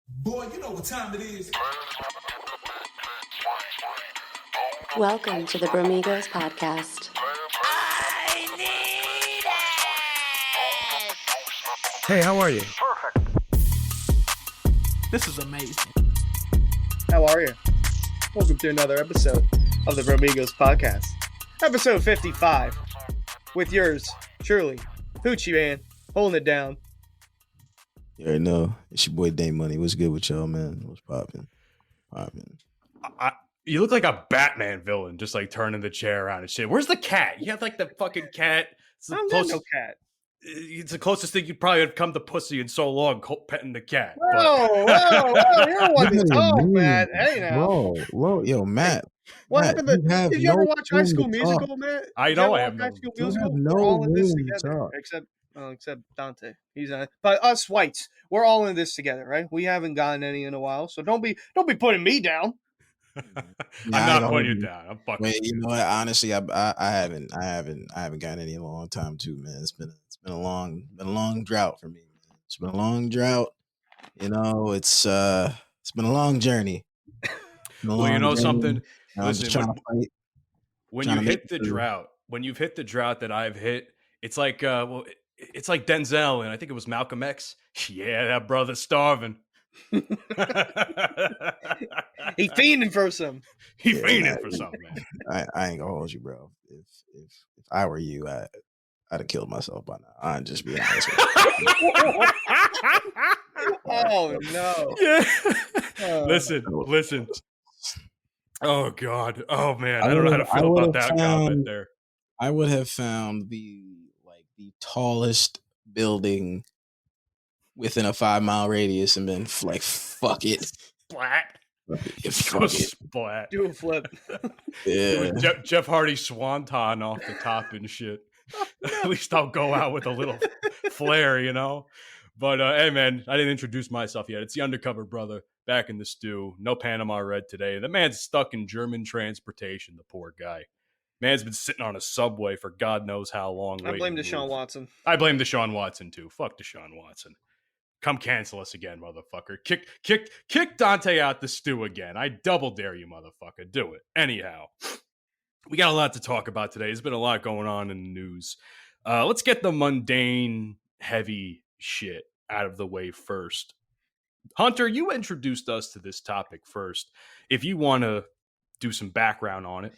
Boy, you know what time it is. Welcome to the Bromigos podcast. I need it! Hey, how are you? This is amazing. How are you? Welcome to another episode of the Bromigos podcast. Episode 55. With yours, truly, Hoochieman, holding it down. You already know. It's your boy Daint Money. What's good with y'all, man? What's popping? You look like a Batman villain, just like turning the chair around and shit. Where's the cat? You have like the fucking cat. It's I'm not no cat. It's the closest thing you'd probably have come to pussy in so long, petting the cat. Whoa, you're one to talk, Matt. Hey now. Whoa, yo, Matt. What Matt, happened to, did you ever watch High School Musical, Matt? I Did know you I ever have watch no. High School You Musical? have no We're all in this room to together, talk. except Dante. He's on it. But us whites, we're all in this together, right? We haven't gotten any in a while, so don't be putting me down. I'm not putting you down. I'm fucking. Wait, you know what? Honestly, I haven't gotten any in a long time too, man. It's been a long drought for me, man. It's been a long drought. You know, it's been a long journey. Well, you know something. I'm just trying to fight. When you hit the drought, when you've hit the drought that I've hit, it's like it's like Denzel, and I think it was Malcolm X. Yeah, that brother's starving. He fiending for some. He fiending for something, man. I ain't gonna hold you, bro. If I were you, I'd have killed myself by now. I'd just be honest with you. Oh no! Yeah. Listen. Oh God. Oh man. I don't know how to feel about that comment there. I would have found the tallest building within a 5-mile radius and been like, fuck it. Splat. Fuck it. Splat. Do a flip. Yeah. Jeff Hardy swanton off the top and shit. At least I'll go out with a little flair, you know? But hey, man, I didn't introduce myself yet. It's the Undercover Brotha back in the stew. No Panama Red today. The man's stuck in German transportation, the poor guy. Man's been sitting on a subway for God knows how long. I blame Deshaun Watson. I blame Deshaun Watson, too. Fuck Deshaun Watson. Come cancel us again, motherfucker. Kick Dante out the stew again. I double dare you, motherfucker. Do it. Anyhow, we got a lot to talk about today. There's been a lot going on in the news. Let's get the mundane, heavy shit out of the way first. Hunter, you introduced us to this topic first. If you want to do some background on it.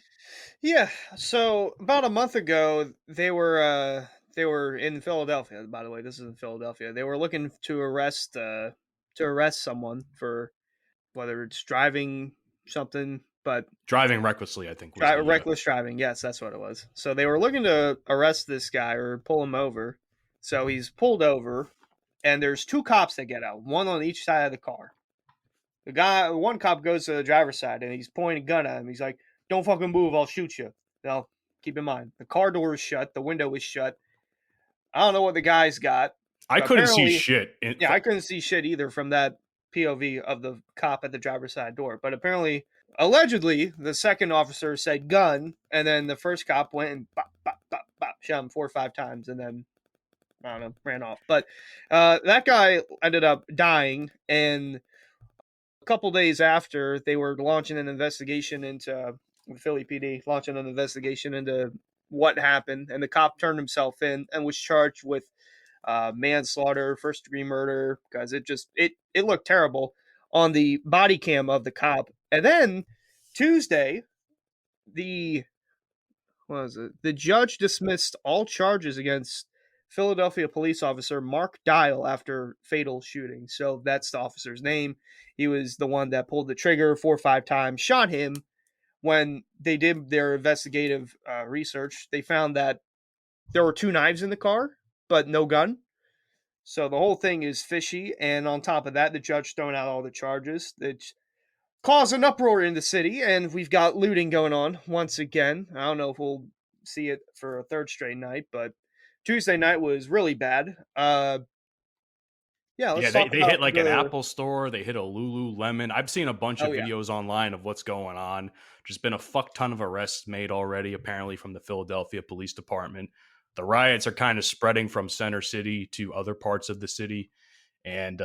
Yeah. So about a month ago, they were in Philadelphia. By the way, this is in Philadelphia. They were looking to arrest someone for whether it's driving something, but driving recklessly, I think. Was reckless driving. Yes, that's what it was. So they were looking to arrest this guy or pull him over. So he's pulled over, and there's two cops that get out, one on each side of the car. One cop goes to the driver's side, and he's pointing a gun at him. He's like, "Don't fucking move, I'll shoot you." Now, keep in mind, the car door is shut, the window is shut. I don't know what the guy's got. I couldn't see shit. I couldn't see shit either from that POV of the cop at the driver's side door. But apparently, allegedly, the second officer said gun, and then the first cop went and bop, bop, bop, bop, shot him 4 or 5 times, and then, I don't know, ran off. But that guy ended up dying, and a couple days after, they were launching an investigation into Philly PD, launching an investigation into what happened, and the cop turned himself in and was charged with manslaughter, first-degree murder, because it looked terrible on the body cam of the cop. And then Tuesday, the judge dismissed all charges against Philadelphia police officer Mark Dial after fatal shooting. So that's the officer's name. He was the one that pulled the trigger 4 or 5 times, shot him. When they did their investigative research, they found that there were 2 knives in the car, but no gun. So the whole thing is fishy. And on top of that, the judge throwing out all the charges. It's caused an uproar in the city, and we've got looting going on once again. I don't know if we'll see it for a third straight night, but Tuesday night was really bad. They hit like an Apple store. They hit a Lululemon. I've seen a bunch of videos online of what's going on. There's been a fuck ton of arrests made already, apparently, from the Philadelphia Police Department. The riots are kind of spreading from Center City to other parts of the city. And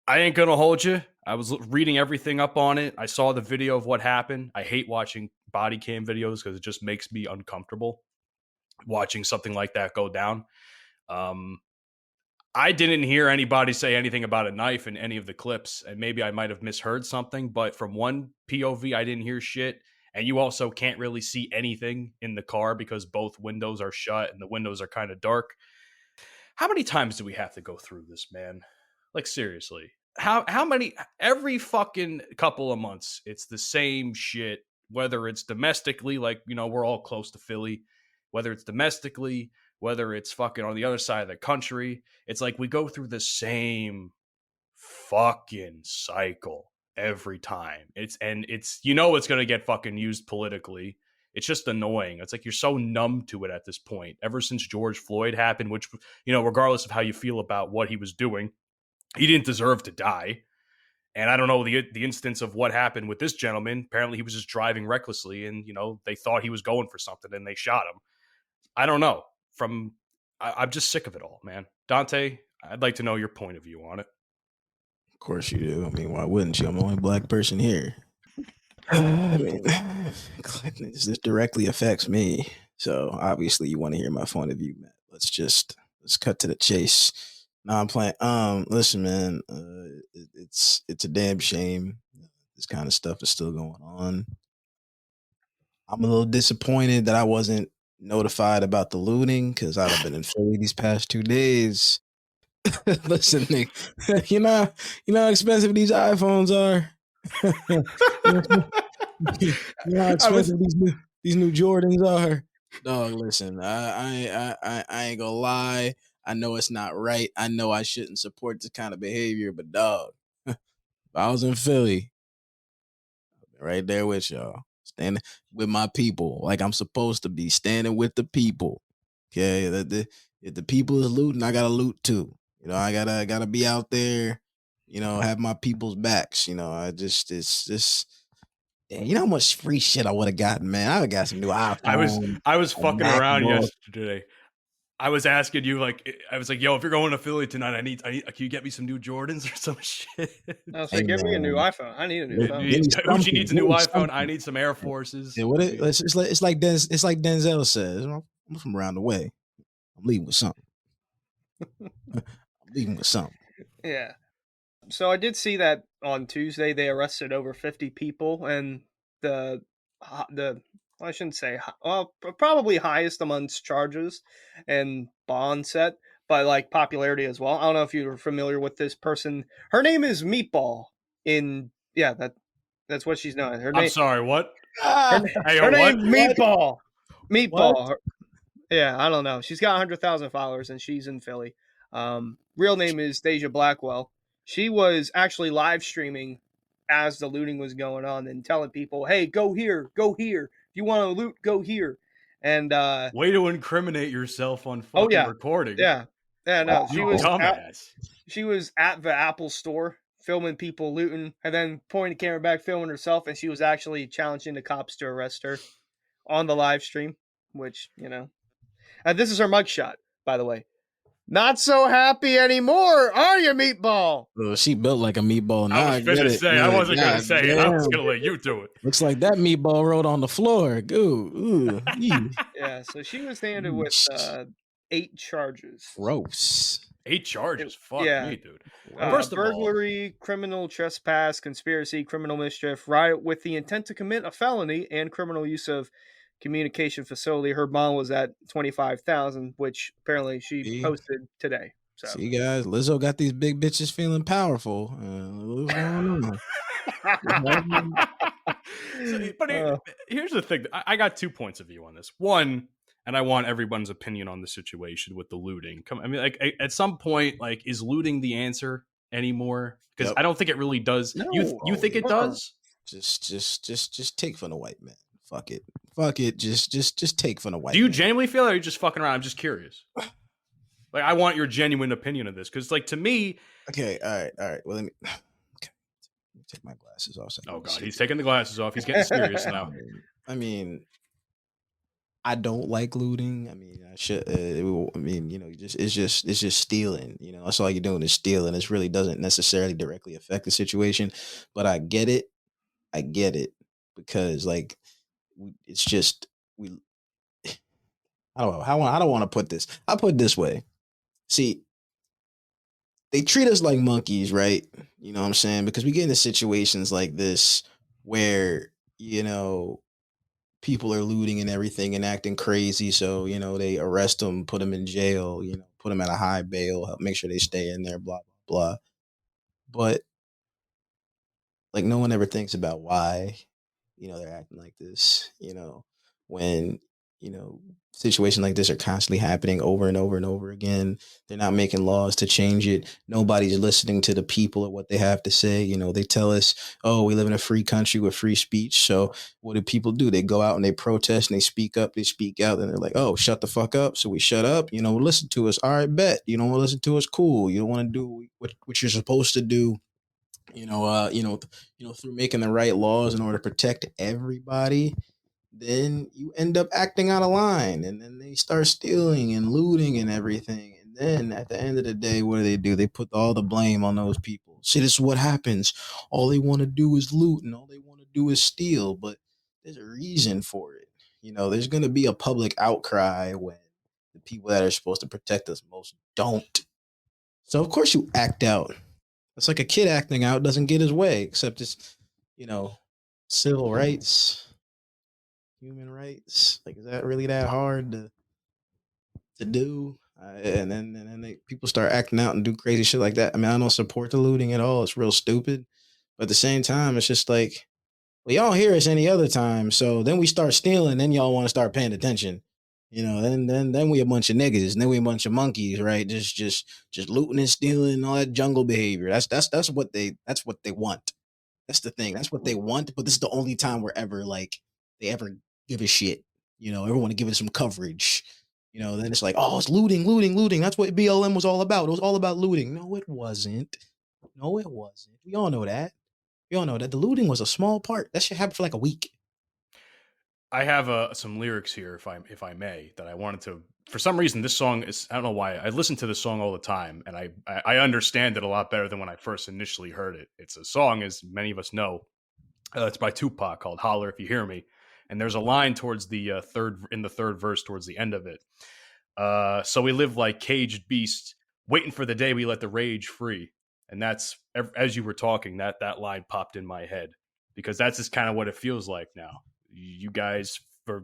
I ain't gonna hold you. I was reading everything up on it. I saw the video of what happened. I hate watching body cam videos because it just makes me uncomfortable watching something like that go down. Um, I didn't hear anybody say anything about a knife in any of the clips, and maybe I might have misheard something, but from one POV, I didn't hear shit. And you also can't really see anything in the car because both windows are shut and the windows are kind of dark. How many times do we have to go through this, man? Like, seriously. How many every fucking couple of months it's the same shit, whether it's domestically, like, we're all close to Philly, whether it's domestically, whether it's fucking on the other side of the country. It's like we go through the same fucking cycle every time. It's it's going to get fucking used politically. It's just annoying. It's like you're so numb to it at this point. Ever since George Floyd happened, which, regardless of how you feel about what he was doing, he didn't deserve to die. And I don't know the instance of what happened with this gentleman. Apparently he was just driving recklessly and, they thought he was going for something and they shot him. I don't know. I'm just sick of it all, man. Dante, I'd like to know your point of view on it. Of course you do. I mean, why wouldn't you? I'm the only black person here. I mean, this directly affects me. So obviously you want to hear my point of view, man. Let's cut to the chase. No, I'm playing. Listen, man, it's a damn shame this kind of stuff is still going on. I'm a little disappointed that I wasn't notified about the looting because I'd have been in Philly these past 2 days. Listen, Nick, you know how expensive these iPhones are. you know how expensive these new Jordans are. Dog, listen, I ain't gonna lie. I know it's not right. I know I shouldn't support this kind of behavior, but dog, if I was in Philly, right there with y'all, standing with my people, like I'm supposed to be standing with the people. Okay, if the people is looting, I gotta loot too. I gotta be out there. Have my people's backs. It's just. Damn, you know how much free shit I would have gotten, man. I would have got some new iPhone. I was fucking around MacBook. yesterday. I was asking you, I was like, yo, if you're going to Philly tonight, I need, can you get me some new Jordans or some shit? I was like, give me a new iPhone. I need a new phone. Uchi needs a new iPhone. I need some Air Forces. Yeah, it's like Denzel says. I'm from around the way. I'm leaving with something. Yeah. So I did see that on Tuesday they arrested over 50 people, and the I shouldn't say probably highest amongst charges and bond set, but like popularity as well. I don't know if you're familiar with this person. Her name is Meatball. That's what she's known. I'm sorry, what? Her name's Meatball. Meatball. What? Yeah, I don't know. She's got 100,000 followers, and she's in Philly. Real name is Deja Blackwell. She was actually live streaming as the looting was going on and telling people, hey, go here, go here. If you want to loot, go here. And way to incriminate yourself on fucking recording. Yeah. Yeah, no. She was at the Apple store filming people looting and then pointing the camera back, filming herself, and she was actually challenging the cops to arrest her on the live stream, which, And this is her mugshot, by the way. Not so happy anymore, are you, Meatball? Oh, she built like a meatball. Now I was going to say, I wasn't going to say it. I was going to let you do it. Looks like that meatball rolled on the floor. Ooh. Yeah, so she was handed with 8 charges. Gross. 8 charges? Fuck me, dude. First of burglary, criminal trespass, conspiracy, criminal mischief, riot with the intent to commit a felony, and criminal use of communication facility. Her bond was at $25,000, which apparently she posted today. So. See, guys, Lizzo got these big bitches feeling powerful. What's going on? But here's the thing. I got 2 points of view on this. One, and I want everyone's opinion on the situation with the looting. At some point, is looting the answer anymore? Because I don't think it really does. No, you think it does? Just take from the white man. Fuck it. Just take from the white. Do you genuinely feel that, or are you just fucking around? I'm just curious. I want your genuine opinion of this, because to me. Okay, all right. Well, let me take my glasses off. Oh God, he's taking the glasses off. He's getting serious now. I mean, I don't like looting. I mean, I should. I mean, it's just stealing. That's all you're doing is stealing. It really doesn't necessarily directly affect the situation, but I get it. I get it because like it's just we. I don't know how I don't want to put this. I put it this way. See, they treat us like monkeys, right? You know what I'm saying? Because we get into situations like this where people are looting and everything and acting crazy. So, they arrest them, put them in jail, put them at a high bail, help make sure they stay in there, blah, blah, blah. But like no one ever thinks about why, they're acting like this, when, you know, situations like this are constantly happening over and over and over again. They're not making laws to change it. Nobody's listening to the people or what they have to say. They tell us, oh, we live in a free country with free speech. So what do people do? They go out and they protest and they speak up, they speak out, and they're like, oh, shut the fuck up. So we shut up, listen to us. All right, bet. You don't want to listen to us, cool. You don't want to do what you're supposed to do, through making the right laws in order to protect everybody, then you end up acting out of line, and then they start stealing and looting and everything. And then at the end of the day, what do? They put all the blame on those people. See, this is what happens. All they want to do is loot, and all they want to do is steal. But there's a reason for it. There's going to be a public outcry when the people that are supposed to protect us most don't. So of course you act out. It's like a kid acting out doesn't get his way, except it's, civil rights, human rights. Like, is that really that hard to do? And then people start acting out and do crazy shit like that. I mean, I don't support the looting at all. It's real stupid. But at the same time, it's just like, well, y'all don't hear us any other time. So then we start stealing. Then y'all want to start paying attention. Then we a bunch of niggas. And then we a bunch of monkeys, right? Just looting and stealing and all that jungle behavior. That's what they want. That's the thing. That's what they want. But this is the only time where they ever give a shit. Everyone want to give it some coverage. Then it's like, oh, it's looting, looting, looting. That's what BLM was all about. It was all about looting. No, it wasn't. No, it wasn't. We all know that. The looting was a small part. That shit happened for like a week. I have some lyrics here, if I may, that I wanted to. For some reason, this song is, I don't know why. I listen to this song all the time, and I understand it a lot better than when I first initially heard it. It's a song, as many of us know. It's by Tupac, called "Holler If You Hear Me," and there's a line towards the third verse, towards the end of it. So we live like caged beasts, waiting for the day we let the rage free. And that's, as you were talking, that line popped in my head, because that's just kind of what it feels like now. You guys, for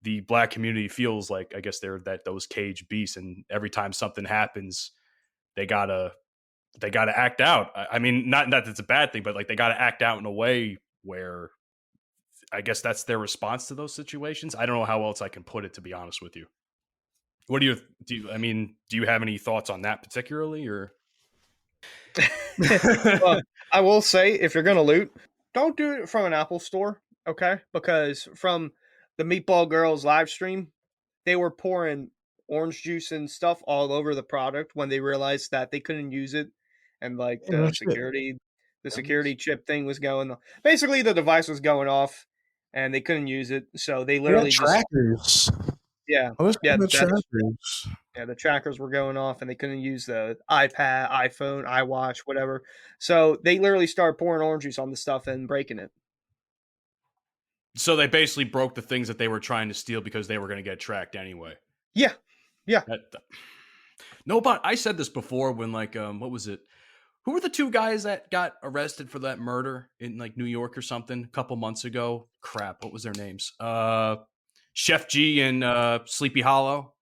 the black community, feels like, I guess they're those caged beasts, and every time something happens, they gotta act out. I mean, not that it's a bad thing, but like they gotta act out in a way where, I guess that's their response to those situations. I don't know how else I can put it, to be honest with you. What do you have any thoughts on that particularly, or? Well, I will say, if you're going to loot, don't do it from an Apple store, okay? Because from the Meatball Girls live stream, they were pouring orange juice and stuff all over the product when they realized that they couldn't use it, and like Yeah, shit. the security chip thing was going on. Basically, the device was going off, and they couldn't use it, so they They got literally just trackers. yeah I was yeah the that's trackers. yeah, the trackers were going off and they couldn't use the iPad, iPhone, iWatch, whatever. So they literally started pouring orange juice on the stuff and breaking it. So they basically broke the things that they were trying to steal because they were going to get tracked anyway. Yeah. Yeah. No, but I said this before when, like, what was it? Who were the two guys that got arrested for that murder in like New York or something a couple months ago? Crap, what was their names? Chef G and Sleepy Hollow.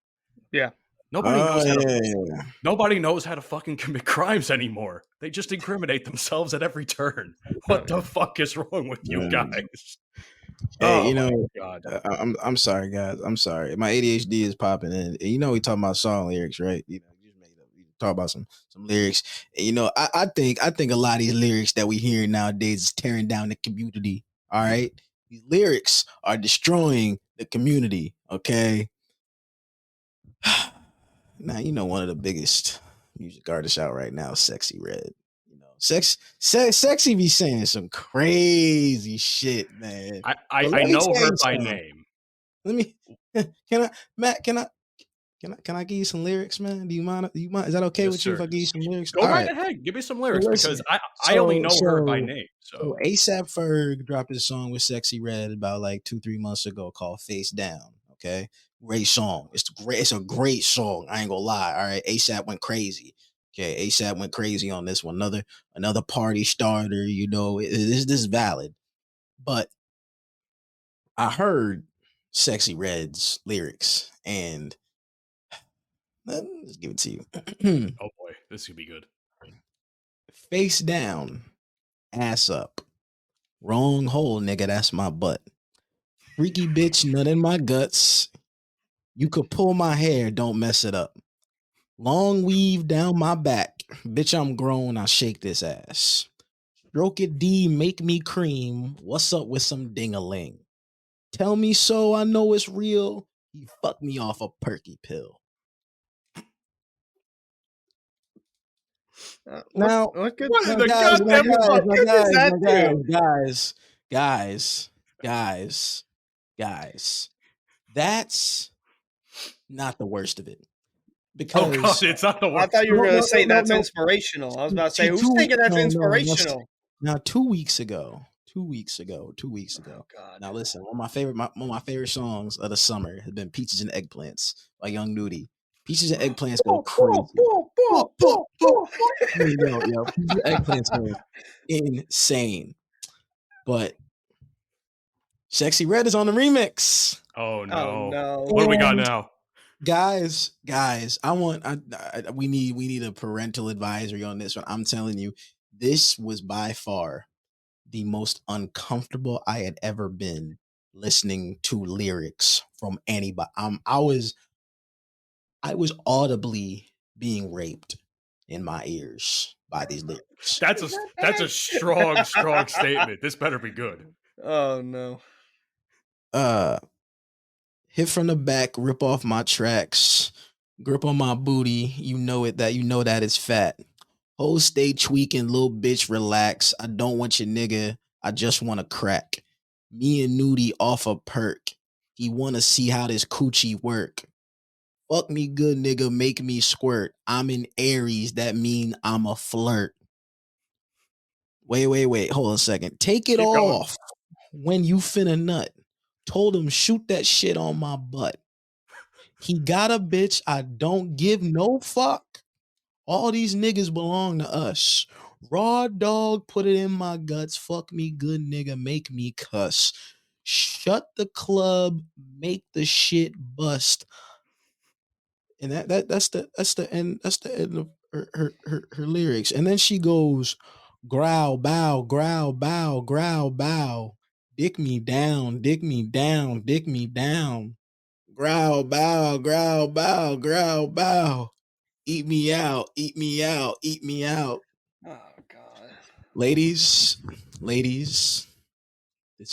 Yeah. Nobody knows how to fucking commit crimes anymore. They just incriminate themselves at every turn. What the fuck is wrong with you guys? Hey, God. I'm sorry, guys. I'm sorry. My ADHD is popping in. And we talking about song lyrics, right? You just made up. You talk about some lyrics. And, I think a lot of these lyrics that we hear nowadays is tearing down the community. All right, these lyrics are destroying the community. Okay. Now one of the biggest music artists out right now, Sexy Red. Sexy be saying some crazy shit, man. I know her by name. Let Can I, Matt? Can I give you some lyrics, man? Do you mind? Is that okay Yes, with you if sir. I give you some lyrics? Go All right right. ahead. Give me some So lyrics because listen. I only know her by So name. so So ASAP Ferg dropped his song with Sexy Red about like 2-3 months ago called Face Down. Okay. Great song. It's great. It's a great song. I ain't gonna lie. All right. ASAP went crazy. Okay. ASAP went crazy on this one. Another party starter. You know, this is valid. But I heard Sexy Red's lyrics and let's give it to you. oh boy, this could be good. Face down, ass up. Wrong hole, nigga. That's my butt. Freaky bitch, nut in my guts. You could pull my hair, don't mess it up. Long weave down my back. Bitch, I'm grown, I shake this ass. Stroke it D, make me cream. What's up with some ding-a-ling? Tell me so, I know it's real. He fucked me off a perky pill. Now, What good? What in the guys, goddamn fuck? What does that do? guys. That's not the worst of it. Oh god, Because it's not the I worst. thought you were no, going to no, say no, no, that's no. inspirational. I was about to say, Two- who's two- thinking that's no, no, inspirational? Now, 2 weeks ago. 2 weeks Oh, ago. God. Now listen, one of my favorite songs of the summer has been "Peaches and Eggplants" by Young Nudie. Peaches and Eggplants go crazy. Yo, Peaches and Eggplants go insane. But Sexy Red is on the remix. Oh Oh, no. no. What do we got And now? guys, we need a parental advisory on this one. I'm telling you, this was by far the most uncomfortable I had ever been listening to lyrics from anybody. I was audibly being raped in my ears by these lyrics. That's a strong statement. This better be good. Oh, no. Uh Hit from the back, rip off my tracks, grip on my booty, you know that it's fat. Hoes stay tweaking, little bitch, relax. I don't want your nigga, I just want to crack. Me and Nudie off a perk. He wanna see how this coochie work. Fuck me good, nigga, make me squirt. I'm in Aries, that mean I'm a flirt. Wait, hold on a second. Take it Keep going. off when you finna nut. Told him shoot that shit on my butt. He got a bitch, I don't give no fuck. All these niggas belong to us. Raw dog, put it in my guts. Fuck me good, nigga, make me cuss. Shut the club, make the shit bust. And that's the end of her lyrics. And then she goes, growl, bow, growl, bow, growl, bow. Dick me down, dick me down, dick me down. Growl, bow, growl, bow, growl, bow. Eat me out, eat me out, eat me out. Oh, God. Ladies, this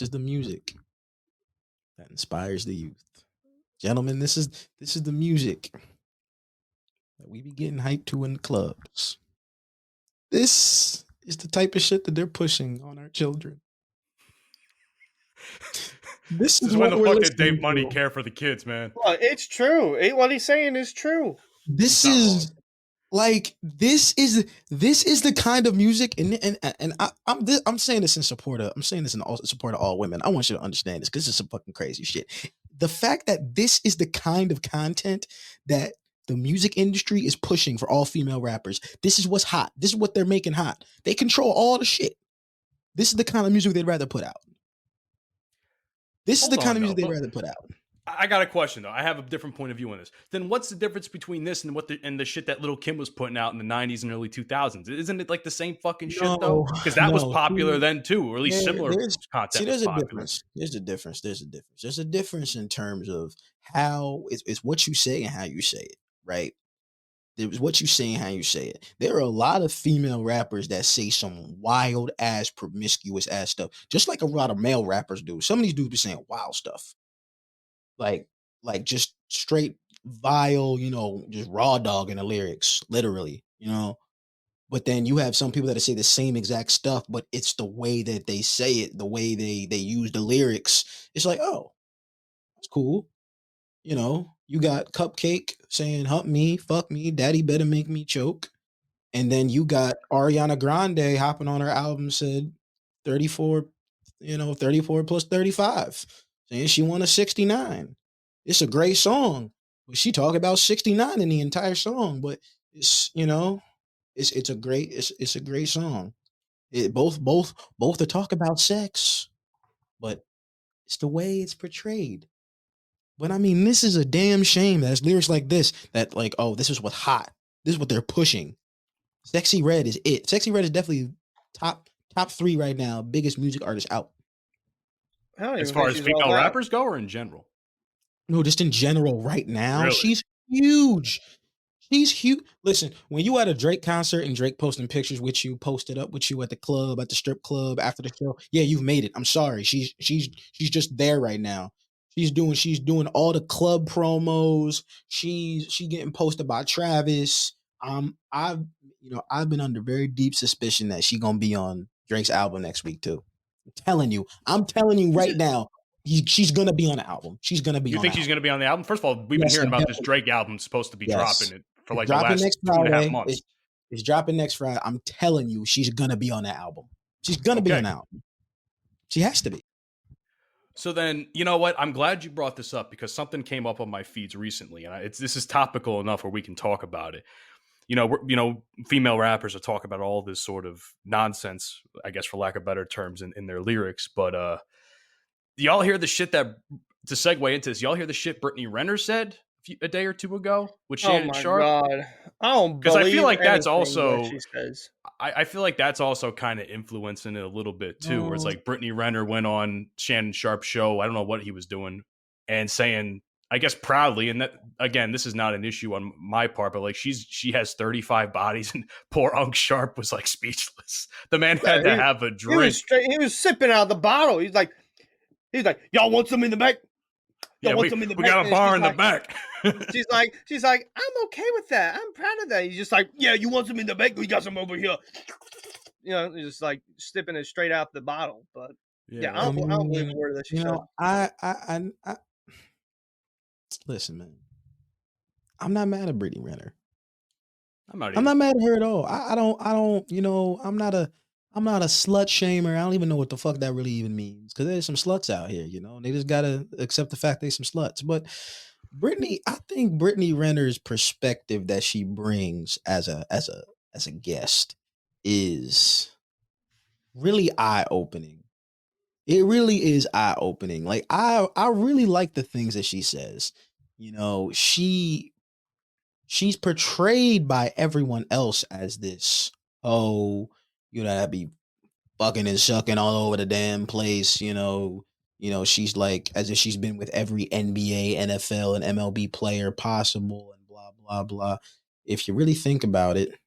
is the music that inspires the youth. Gentlemen, this is the music that we be getting hyped to in the clubs. This is the type of shit that they're pushing on our children. This is when what the we're fuck did listening Dave Money to. care for the kids, man? Well, it's true. What he's saying is true. This He's not is wrong. like this is the kind of music, and I'm saying this in support of support of all women. I want you to understand this because this is some fucking crazy shit. The fact that this is the kind of content that the music industry is pushing for all female rappers. This is what's hot. This is what they're making hot. They control all the shit. This is the kind of music they'd rather put out. This is the Hold kind on, of music though. they'd rather put out. I got a question though. I have a different point of view on this. Then what's the difference between this and the shit that Little Kim was putting out in the 90s and early 2000s? Isn't it like the same fucking shit though? Because that was popular then too, or at least similar content was There's a popular. difference. There's a difference in terms of how it's what you say and how you say it, right? There's what you say and how you say it. There are a lot of female rappers that say some wild ass, promiscuous ass stuff, just like a lot of male rappers do. Some of these dudes be saying wild stuff, like just straight vile, just raw dog in the lyrics, literally, But then you have some people that say the same exact stuff, but it's the way that they say it, the way they use the lyrics. It's like, oh, that's cool. You know, you got Cupcake saying "hump me, fuck me, daddy better make me choke," and then you got Ariana Grande hopping on her album said 34, 34 plus 35, saying she won a 69. It's a great song, but she talk about 69 in the entire song. But it's it's a great song. It both to talk about sex, but it's the way it's portrayed. But I mean, this is a damn shame that there's lyrics like this that like, oh, this is what's hot. This is what they're pushing. Sexy Red is it. Sexy Red is definitely top 3 right now, biggest music artist out. I don't even As far think as she's all female that. rappers go, or in general? No, just in general right now. Really? She's huge. She's huge. Listen, when you at a Drake concert and Drake posting pictures with you, posted up with you at the club, at the strip club after the show, yeah, you've made it. I'm sorry. She's just there right now. She's doing all the club promos. She getting posted by Travis. I've been under very deep suspicion that she gonna be on Drake's album next week too. I'm telling you right now, she's gonna be on the album. She's gonna be. You on think the she's album. going to be on the album? First of all, we've been Yes, hearing about this definitely. Drake album supposed to be Yes. dropping it for It's like the dropping last next 2.5 Friday. months. It's dropping next Friday. I'm telling you, she's gonna be on that album. She's gonna be Okay. on the album. She has to be. So then, you know what? I'm glad you brought this up because something came up on my feeds recently, and this is topical enough where we can talk about it. Female rappers are talking about all this sort of nonsense, I guess, for lack of better terms, in their lyrics. But y'all hear the shit that, to segue into this, y'all hear the shit Brittany Renner said a day or two ago with Shannon Sharp? God. I don't Because I feel like that's anything also, that she says. I feel like that's also kind of influencing it a little bit too, where it's like Brittany Renner went on Shannon Sharp's show. I don't know what he was doing and saying, I guess proudly, and that again, this is not an issue on my part, but like she has 35 bodies, and poor Unc Sharp was like speechless. The man had to have a drink. He was sipping out of the bottle. He's like, y'all want some in the back? Yeah, we got a bar in the back. she's like, I'm okay with that. I'm proud of that. He's just like, yeah, you want some in the back? We got some over here. He's just like sipping it straight out the bottle. But yeah, I don't believe a word that she said. I listen, man. I'm not mad at Brittany Renner. I'm not mad at her at all. I don't. I'm not a slut shamer. I don't even know what the fuck that really even means because there's some sluts out here. They just gotta accept the fact there's some sluts. But I think Brittany Renner's perspective that she brings as a guest is really eye opening. It really is eye opening. Like I really like the things that she says. She's portrayed by everyone else as this, that'd be fucking and sucking all over the damn place, she's like as if she's been with every NBA, NFL, and MLB player possible and blah, blah, blah. If you really think about it,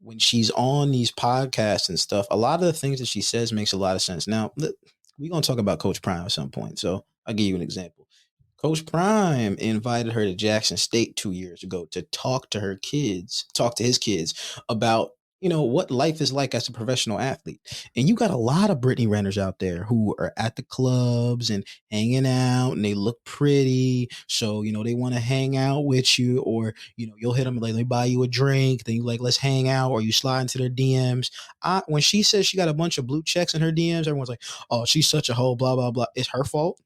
when she's on these podcasts and stuff, a lot of the things that she says makes a lot of sense. Now, we're going to talk about Coach Prime at some point, so I'll give you an example. Coach Prime invited her to Jackson State 2 years ago to talk to his kids about, what life is like as a professional athlete. And you got a lot of Brittany Renners out there who are at the clubs and hanging out and they look pretty. So, they want to hang out with you, or, you'll hit them like, let me buy you a drink. Then you like, let's hang out, or you slide into their DMs. When she says she got a bunch of blue checks in her DMs, everyone's like, oh, she's such a hoe, blah, blah, blah. It's her fault.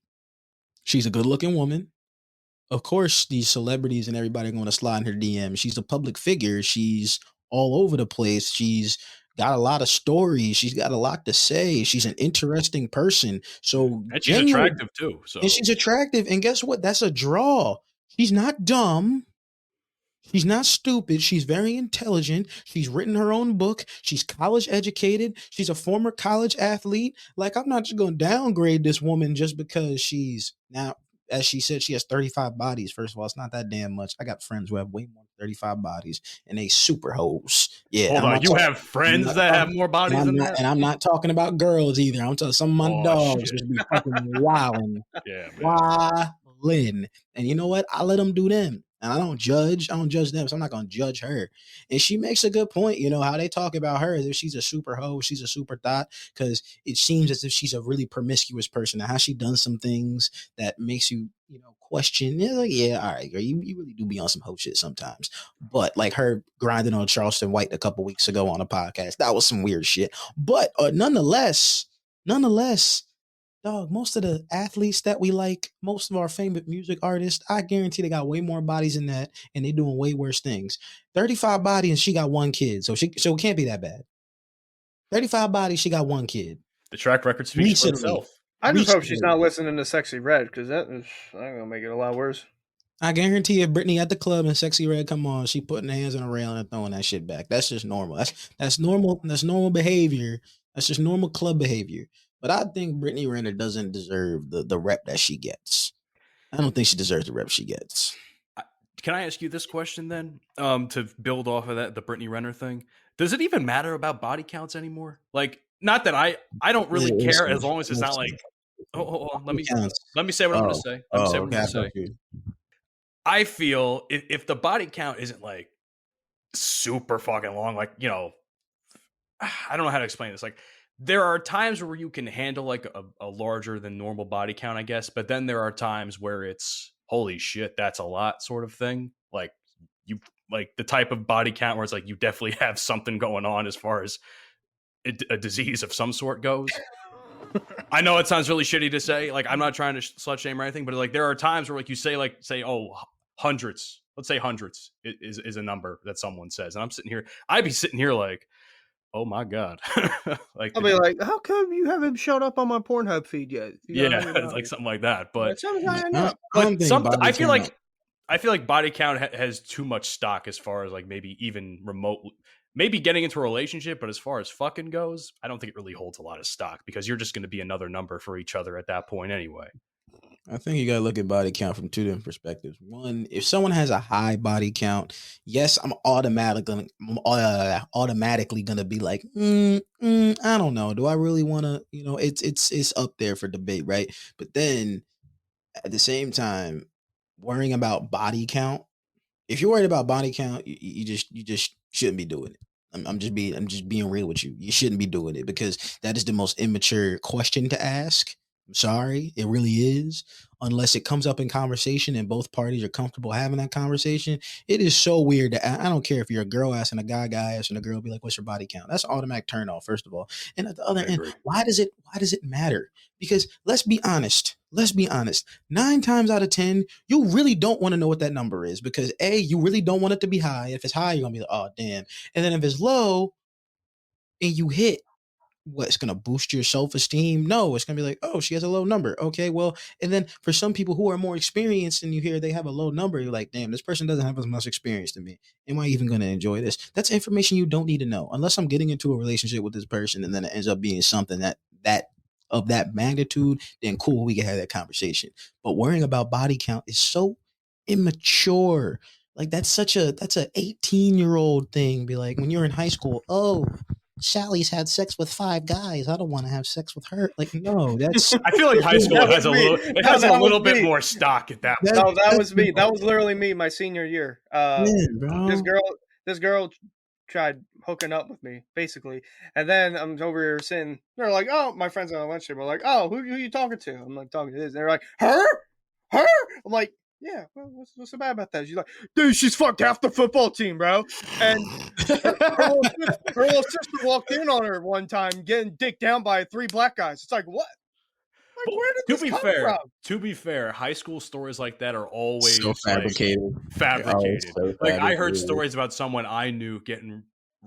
She's a good looking woman. Of course, these celebrities and everybody are going to slide in her DM. She's a public figure. She's all over the place. She's got a lot of stories. She's got a lot to say. She's an interesting person. So and she's attractive too. So and she's attractive. And guess what? That's a draw. She's not dumb. She's not stupid. She's very intelligent. She's written her own book. She's college educated. She's a former college athlete. Like, I'm not just going to downgrade this woman just because she's now, as she said, she has 35 bodies. First of all, it's not that damn much. I got friends who have way more than 35 bodies and they super hoes. Yeah. Hold on. You have friends that have more bodies than that? And I'm not talking about girls either. I'm talking some of my dogs just be fucking wilding. Yeah. Wildin'. And you know what? I let them do them. And I don't judge them, so I'm not gonna judge her. And she makes a good point, how they talk about her as if she's a super hoe, she's a super thought, because it seems as if she's a really promiscuous person. And how she done some things that makes you, question. Yeah, like, yeah, all right, girl, you really do be on some hoe shit sometimes. But like her grinding on Charleston White a couple weeks ago on a podcast, that was some weird shit. But nonetheless, dog, most of the athletes that we like, most of our favorite music artists, I guarantee they got way more bodies than that, and they doing way worse things. 35 bodies, and she got one kid, so it can't be that bad. 35 bodies, she got one kid. The track record speaks for itself. I just hope she's not listening to Sexy Red, because that is gonna make it a lot worse. I guarantee if Brittany at the club and Sexy Red come on, she putting her hands on the rail and throwing that shit back. That's just normal. That's normal. That's normal behavior. That's just normal club behavior. But I think Brittany Renner doesn't deserve the rep that she gets. I don't think she deserves the rep she gets. Can I ask you this question then? To build off of that, the Brittany Renner thing. Does it even matter about body counts anymore? Like, not that I don't really care as long as it's not like. Hold on. Let me say what I'm going to say. Let me say what I'm going to say. I feel if the body count isn't like super fucking long, like, I don't know how to explain this. Like, there are times where you can handle like a larger than normal body count, I guess. But then there are times where it's holy shit, that's a lot sort of thing. Like the type of body count where it's like you definitely have something going on as far as a disease of some sort goes. I know it sounds really shitty to say. Like, I'm not trying to slut shame or anything, but like there are times where like you say, hundreds. Let's say hundreds is a number that someone says, and I'd be sitting here like, oh my god. Like, I'll be like, how come you haven't showed up on my Pornhub feed yet? It's like something like that. But I feel like body count has too much stock as far as like maybe even maybe getting into a relationship, but as far as fucking goes, I don't think it really holds a lot of stock because you're just going to be another number for each other at that point anyway. I think you got to look at body count from two different perspectives. One, if someone has a high body count, yes, I'm automatically going to be like, I don't know. Do I really want to, it's up there for debate, right? But then at the same time, worrying about body count, if you're worried about body count, you just shouldn't be doing it. I'm just being real with you. You shouldn't be doing it because that is the most immature question to ask. I'm sorry, it really is. Unless it comes up in conversation and both parties are comfortable having that conversation, it is so weird that I don't care if you're a girl asking a guy asking a girl, be like, "What's your body count?" That's an automatic turn off, first of all. And at the other end, why does it matter? Because let's be honest. 9 times out of 10, you really don't want to know what that number is because A, you really don't want it to be high. If it's high, you're gonna be like, "Oh damn!" And then if it's low, and you hit. It's going to boost your self-esteem? No, it's going to be like, oh, she has a low number. Okay, well, and then for some people who are more experienced and you hear they have a low number, you're like, damn, this person doesn't have as much experience to me. Am I even going to enjoy this? That's information you don't need to know unless I'm getting into a relationship with this person and then it ends up being something that of that magnitude, then cool, we can have that conversation. But worrying about body count is so immature. Like that's a 18-year-old thing. Be like, when you're in high school, oh, Sally's had sex with 5 guys. I don't want to have sex with her. Like, no, that's. I feel like high school has a little bit more stock at that. No, that was me. That was literally me my senior year. This girl tried hooking up with me, basically, and then I'm over here sitting. They're like, "Oh, my friends on the lunch table are like, oh, who are you talking to?" I'm like, talking to this. And they're like, her. I'm like, yeah, well, what's so bad about that? She's like, dude, she's fucked half the football team, bro. And her little sister walked in on her one time getting dicked down by 3 black guys. It's like, what? Like, where did this come from? To be fair, high school stories like that are always so fabricated. Like, I heard stories about someone I knew getting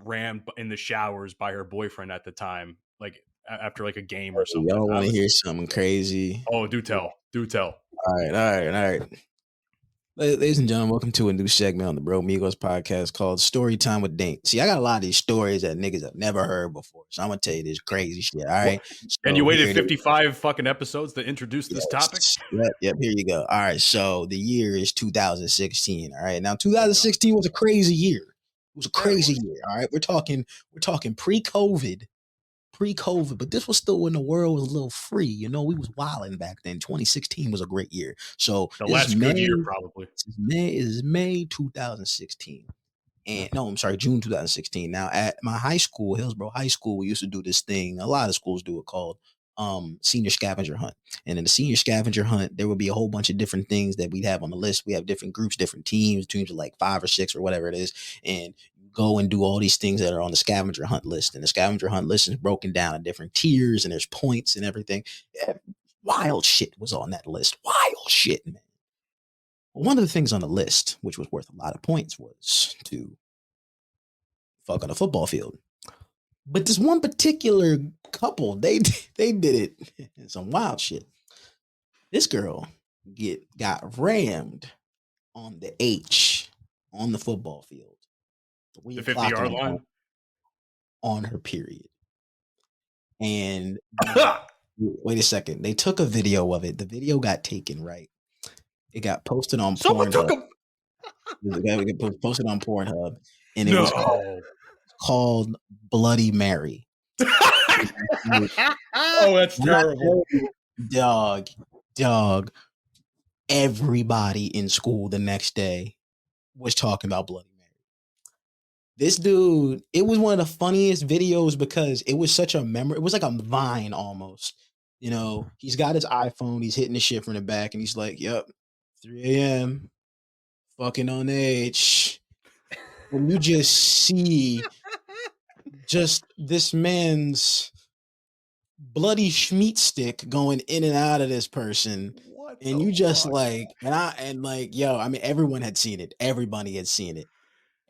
rammed in the showers by her boyfriend at the time, like after like a game or something. Y'all want to hear something crazy? Oh, do tell. All right. Ladies and gentlemen, welcome to a new segment on the Bro Migos podcast called Story Time with Daint. See, I got a lot of these stories that niggas have never heard before, so I'm gonna tell you this crazy shit. All right, and you waited 55 fucking episodes to introduce this topic. Yep. Here you go. All right, so the year is 2016. All right, now 2016 was a crazy year. It was a crazy year. All right, we're talking pre-COVID. pre-COVID, but this was still when the world was a little free. You know, we was wilding back then. 2016 was a great year. So The this last is good May. year, probably. This is May 2016. And no, I'm sorry, June 2016. Now at my high school, Hillsborough High School, we used to do this thing. A lot of schools do it called senior scavenger hunt. And in the senior scavenger hunt, there would be a whole bunch of different things that we'd have on the list. We have different groups, different teams of like 5 or 6 or whatever it is. And you go and do all these things that are on the scavenger hunt list. And the scavenger hunt list is broken down in different tiers and there's points and everything. Wild shit was on that list. Wild shit, man. One of the things on the list, which was worth a lot of points, was to fuck on a football field. But this one particular couple, they did it some wild shit. This girl got rammed on the H on the football field. The 50-yard line on her period. And wait a second, they took a video of it. The video got taken, right? It got posted on Pornhub. It got posted on Pornhub, and it was called Bloody Mary. Oh, that's terrible. Dog. Everybody in school the next day was talking about Bloody Mary. This dude, it was one of the funniest videos because it was such a memory. It was like a Vine almost. You know, he's got his iPhone. He's hitting the shit from the back, and he's like, "Yep, 3 a.m. fucking on H." When you just see just this man's bloody schmeat stick going in and out of this person, and you just like, yo, I mean, everyone had seen it. Everybody had seen it.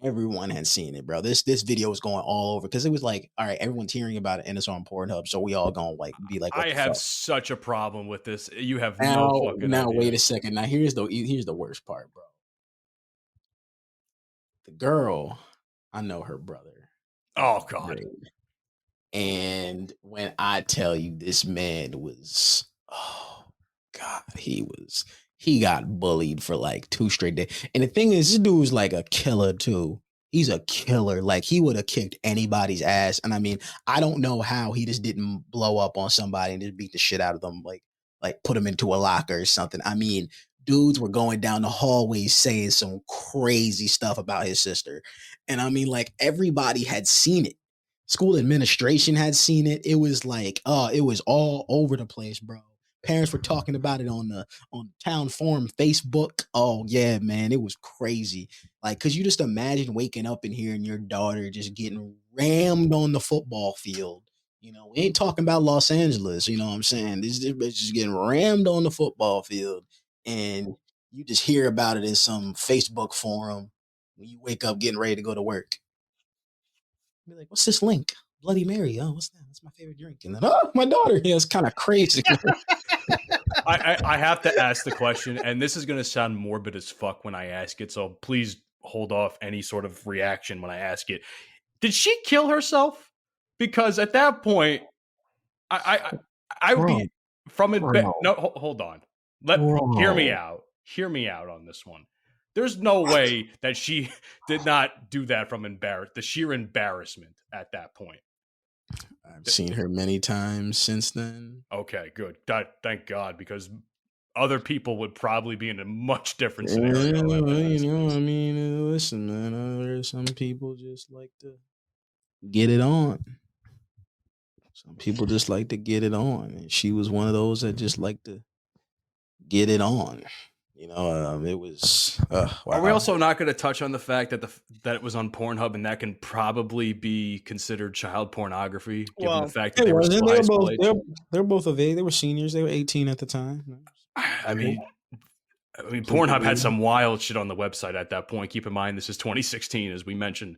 Everyone had seen it, bro. This video was going all over because it was like, all right, everyone's hearing about it and it's on Pornhub, so we all gonna like be like, I have such a problem with this. You have now, no fucking idea. Wait a second. Now here's the worst part, bro. The girl, I know her brother. Oh God. And when I tell you this man was, oh God, he got bullied for like 2 straight days. And the thing is, this dude was like a killer too. He's a killer. Like he would have kicked anybody's ass. And I mean, I don't know how he just didn't blow up on somebody and just beat the shit out of them. Like put them into a locker or something. I mean, dudes were going down the hallways saying some crazy stuff about his sister. And I mean, like everybody had seen it. School administration had seen it. It was like, it was all over the place, bro. Parents were talking about it on town forum Facebook. Oh yeah, man, it was crazy. Like, cause you just imagine waking up and hearing your daughter just getting rammed on the football field. You know, we ain't talking about Los Angeles. You know what I'm saying? This bitch just getting rammed on the football field, and you just hear about it in some Facebook forum when you wake up getting ready to go to work. Be like, what's this link? Bloody Mary. Oh, what's that? That's my favorite drink. And then, oh, my daughter. Yeah, it's kind of crazy. I have to ask the question, and this is going to sound morbid as fuck when I ask it, so please hold off any sort of reaction when I ask it. Did she kill herself? Because at that point, I would be from it. No, hold on. Hear me out. Hear me out on this one. There's no way that she did not do that from the sheer embarrassment at that point. I've seen her many times since then. Okay, good. Thank God, because other people would probably be in a much different scenario. I mean, listen, man, there's some people just like to get it on. Some people just like to get it on. And she was one of those that just like to get it on. You know, it was. Wow. Are we also not going to touch on the fact that that it was on Pornhub and that can probably be considered child pornography, given the fact that they were both of age. They were seniors. They were 18 at the time. I mean, Pornhub had some wild shit on the website at that point. Keep in mind, this is 2016, as we mentioned.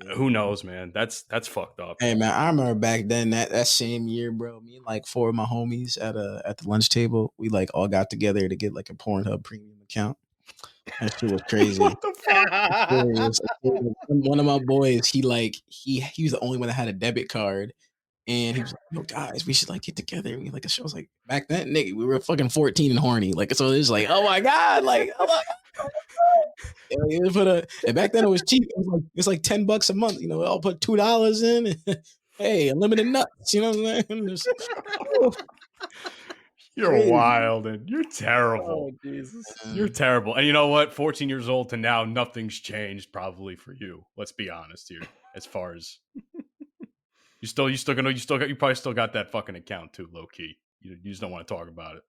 Yeah. Who knows, man? That's fucked up. Hey, man, I remember back then that same year, bro. Me and like 4 of my homies at the lunch table, we like all got together to get like a Pornhub premium account. That shit was crazy. What the fuck? One of my boys, he was the only one that had a debit card, and he was like, "Yo, guys, we should like get together." And we like, the show was like back then, nigga, we were fucking 14 and horny. Like, so it was like, oh my god, like, oh my god. And back then it was cheap. It was like $10 a month. You know, we all put $2 in. Hey, unlimited nuts. You know what I'm saying? Just, You're crazy. wild and you're terrible. Oh Jesus! You're terrible. And you know what? 14 years old to now, nothing's changed probably for you. Let's be honest here. As far as you probably still got that fucking account too, low key. You just don't want to talk about it.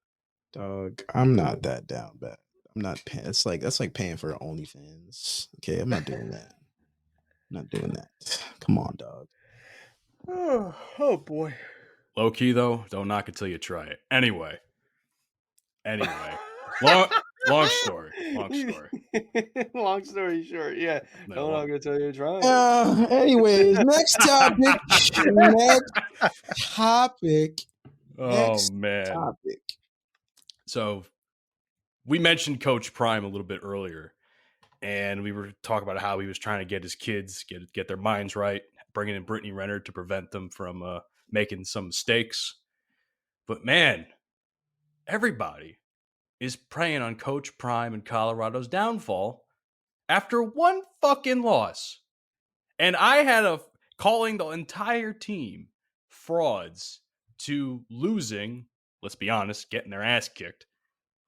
Dog, I'm not that down bad. I'm not paying. That's like paying for OnlyFans. Okay, I'm not doing that. I'm not doing that. Come on, dog. Oh boy. Low key though, don't knock it till you try it. Anyway. Long story. Long story short, yeah. No, I'm gonna tell you, try. Anyways, next topic. Oh man. Topic. So we mentioned Coach Prime a little bit earlier, and we were talking about how he was trying to get his kids get their minds right, bringing in Brittany Renner to prevent them from making some mistakes. But man, everybody is preying on Coach Prime and Colorado's downfall after one fucking loss. And I had calling the entire team frauds to losing, let's be honest, getting their ass kicked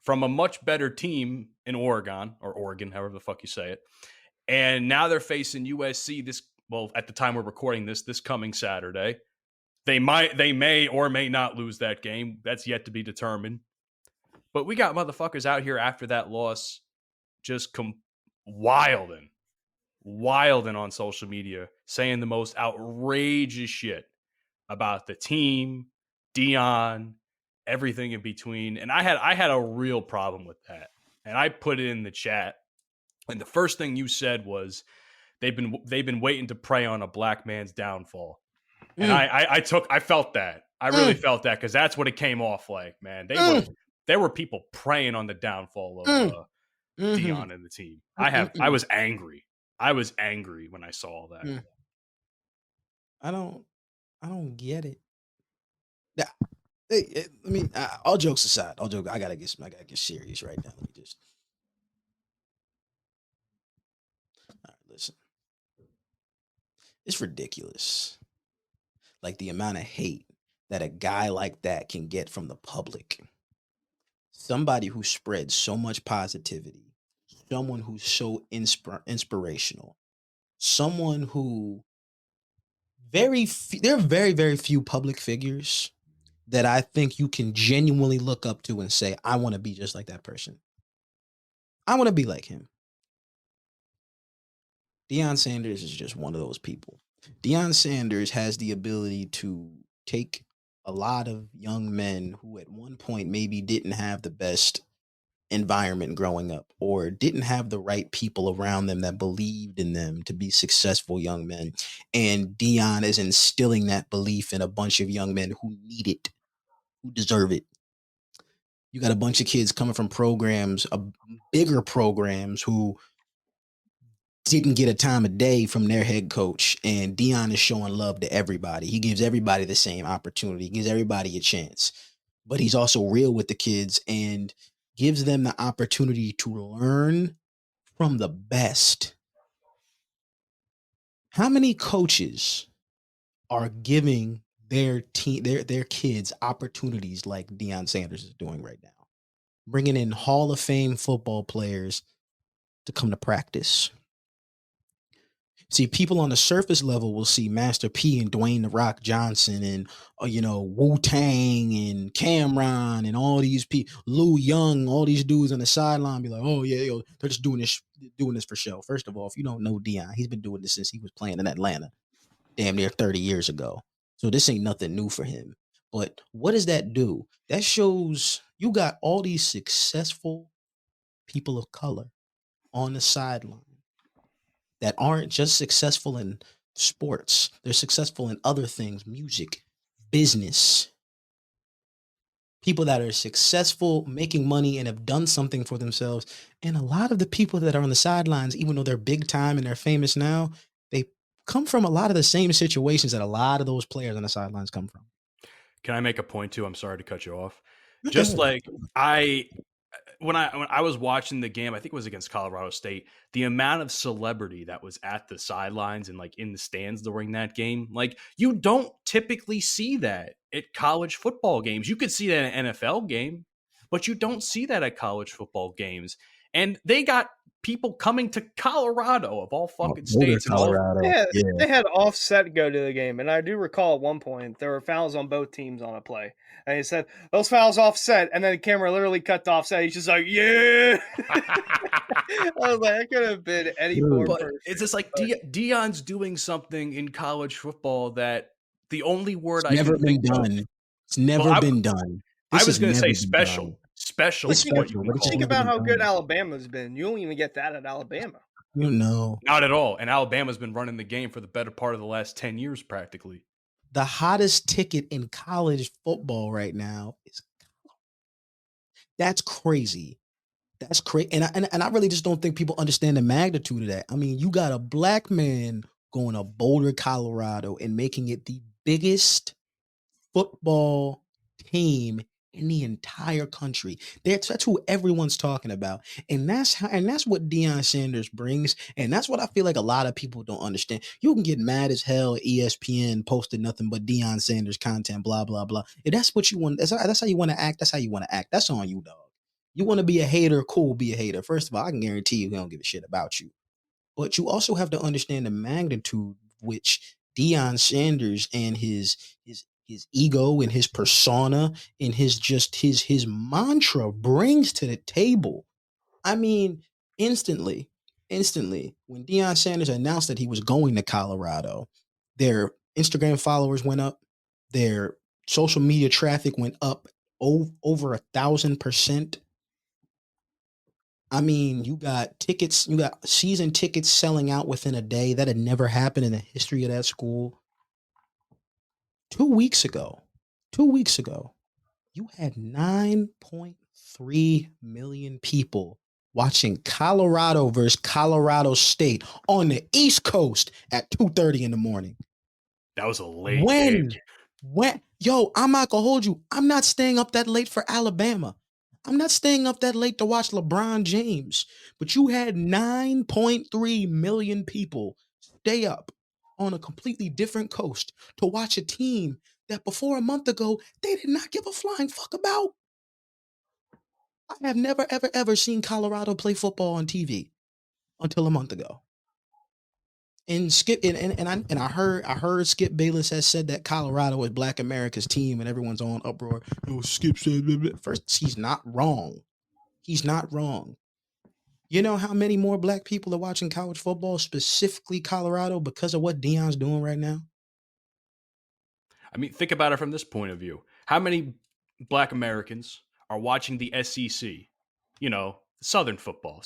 from a much better team in Oregon, however the fuck you say it. And now they're facing USC at the time we're recording this coming Saturday. They may or may not lose that game. That's yet to be determined. But we got motherfuckers out here after that loss just wilding on social media, saying the most outrageous shit about the team, Dion, everything in between. And I had a real problem with that. And I put it in the chat. And the first thing you said was they've been waiting to prey on a black man's downfall. And I felt that. I really felt that because that's what it came off like, man. There were people preying on the downfall of Dion and the team. I was angry. I was angry when I saw all that. I don't get it. Yeah. Hey, let me. All jokes aside, I gotta get serious right now. Let me just. All right, listen. It's ridiculous. Like the amount of hate that a guy like that can get from the public. Somebody who spreads so much positivity, someone who's so inspirational, someone who there are very, very few public figures that I think you can genuinely look up to and say, I want to be just like that person. I want to be like him. Deion Sanders is just one of those people. Deion Sanders has the ability to take a lot of young men who at one point maybe didn't have the best environment growing up or didn't have the right people around them that believed in them to be successful young men. And Deion is instilling that belief in a bunch of young men who need it, who deserve it. You got a bunch of kids coming from programs, bigger programs, who didn't get a time of day from their head coach, and Deion is showing love to everybody. He gives everybody the same opportunity. He gives everybody a chance, but he's also real with the kids and gives them the opportunity to learn from the best. How many coaches are giving their team, their kids opportunities like Deion Sanders is doing right now? Bringing in Hall of Fame football players to come to practice. See, people on the surface level will see Master P and Dwayne "The Rock" Johnson and, Wu-Tang and Cameron and all these people, Lou Young, all these dudes on the sideline be like, oh, yeah, they're just doing this for show. First of all, if you don't know Deion, he's been doing this since he was playing in Atlanta damn near 30 years ago. So this ain't nothing new for him. But what does that do? That shows you got all these successful people of color on the sideline that aren't just successful in sports. They're successful in other things, music, business. People that are successful, making money, and have done something for themselves. And a lot of the people that are on the sidelines, even though they're big time and they're famous now, they come from a lot of the same situations that a lot of those players on the sidelines come from. Can I make a point too? I'm sorry to cut you off. Just like when I was watching the game, I think it was against Colorado State, the amount of celebrity that was at the sidelines and like in the stands during that game, like you don't typically see that at college football games. You could see that in an NFL game, but you don't see that at college football games. And they got people coming to Colorado of all fucking Boulder, states and all. Colorado. Yeah, Yeah. they had Offset go to the game, and I do recall at one point there were fouls on both teams on a play, and he said those fouls Offset, and then the camera literally cut to Offset. He's just like, "Yeah." I was like, that could have been any Dude. more But person. it's just like Dion's doing something in college football that the only word It's I never can been think of. done. It's never Well, been done. I This was has going to say never been special. done. Special It's is what special, you but can it's call just Think it. never about been how good done. Alabama's been. You don't even get that at Alabama. You know, Not at all. And Alabama's been running the game for the better part of the last 10 years, practically. the hottest ticket in college football right now is that's crazy. That's crazy. And I really just don't think people understand the magnitude of that. I mean, you got a black man going to Boulder, Colorado, and making it the biggest football team in the entire country. That's who everyone's talking about. And that's what Deion Sanders brings. And that's what I feel like a lot of people don't understand. You can get mad as hell at ESPN posted nothing but Deion Sanders content, blah, blah, blah. If that's what you want, that's how you want to act. That's how you want to act. That's on you, dog. You want to be a hater, cool, be a hater. First of all, I can guarantee you he don't give a shit about you. But you also have to understand the magnitude which Deion Sanders and his ego and his persona and his mantra brings to the table. I mean, instantly, when Deion Sanders announced that he was going to Colorado, their Instagram followers went up, their social media traffic went up over 1,000%. I mean, you got season tickets selling out within a day. That had never happened in the history of that school. 2 weeks ago, you had 9.3 million people watching Colorado versus Colorado State on the East Coast at 2:30 in the morning. That was a late game. Yo, I'm not gonna hold you. I'm not staying up that late for Alabama. I'm not staying up that late to watch LeBron James. But you had 9.3 million people stay up on a completely different coast to watch a team that before a month ago they did not give a flying fuck about. I have never, ever, ever seen Colorado play football on TV until a month ago. And I heard Skip Bayless has said that Colorado is Black America's team and everyone's on uproar. Oh, Skip said blah, blah. First, he's not wrong. He's not wrong. You know how many more black people are watching college football, specifically Colorado, because of what Deion's doing right now? I mean, think about it from this point of view. How many Black Americans are watching the SEC? You know, Southern football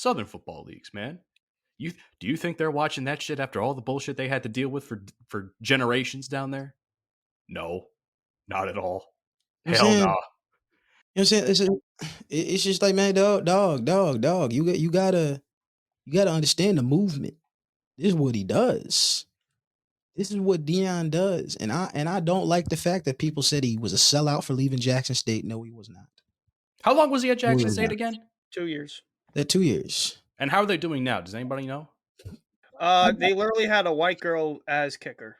leagues, man. Do you think they're watching that shit after all the bullshit they had to deal with for generations down there? No, not at all. Hell no. You know what I'm saying? It's just like, man, dog. You gotta understand the movement. This is what he does. This is what Deion does. And I don't like the fact that people said he was a sellout for leaving Jackson State. No, he was not. How long was he at Jackson was State not. again? 2 years. That 2 years. And how are they doing now? Does anybody know? They literally had a white girl as kicker.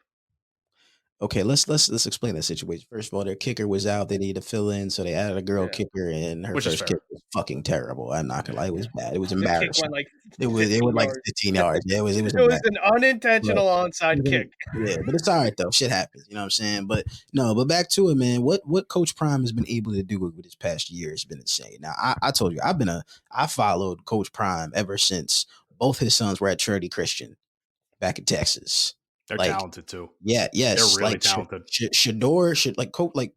Okay, let's explain that situation. First of all, their kicker was out. They needed to fill in, so they added a girl kicker, and her Which is first fair. kick was fucking terrible. I'm not gonna lie, it was bad. It was The kick embarrassing. went like It was 15 like yards. 15 yards. Yeah, it was It was embarrassing. an unintentional onside kick. Yeah, but it's all right though. Shit happens. You know what I'm saying? But no, but back to it, man. What Coach Prime has been able to do with this past year has been insane. Now, I told you, I followed Coach Prime ever since both his sons were at Trinity Christian back in Texas. They're Like, talented too. Yeah, yes, They're really like talented. Shador should like coach like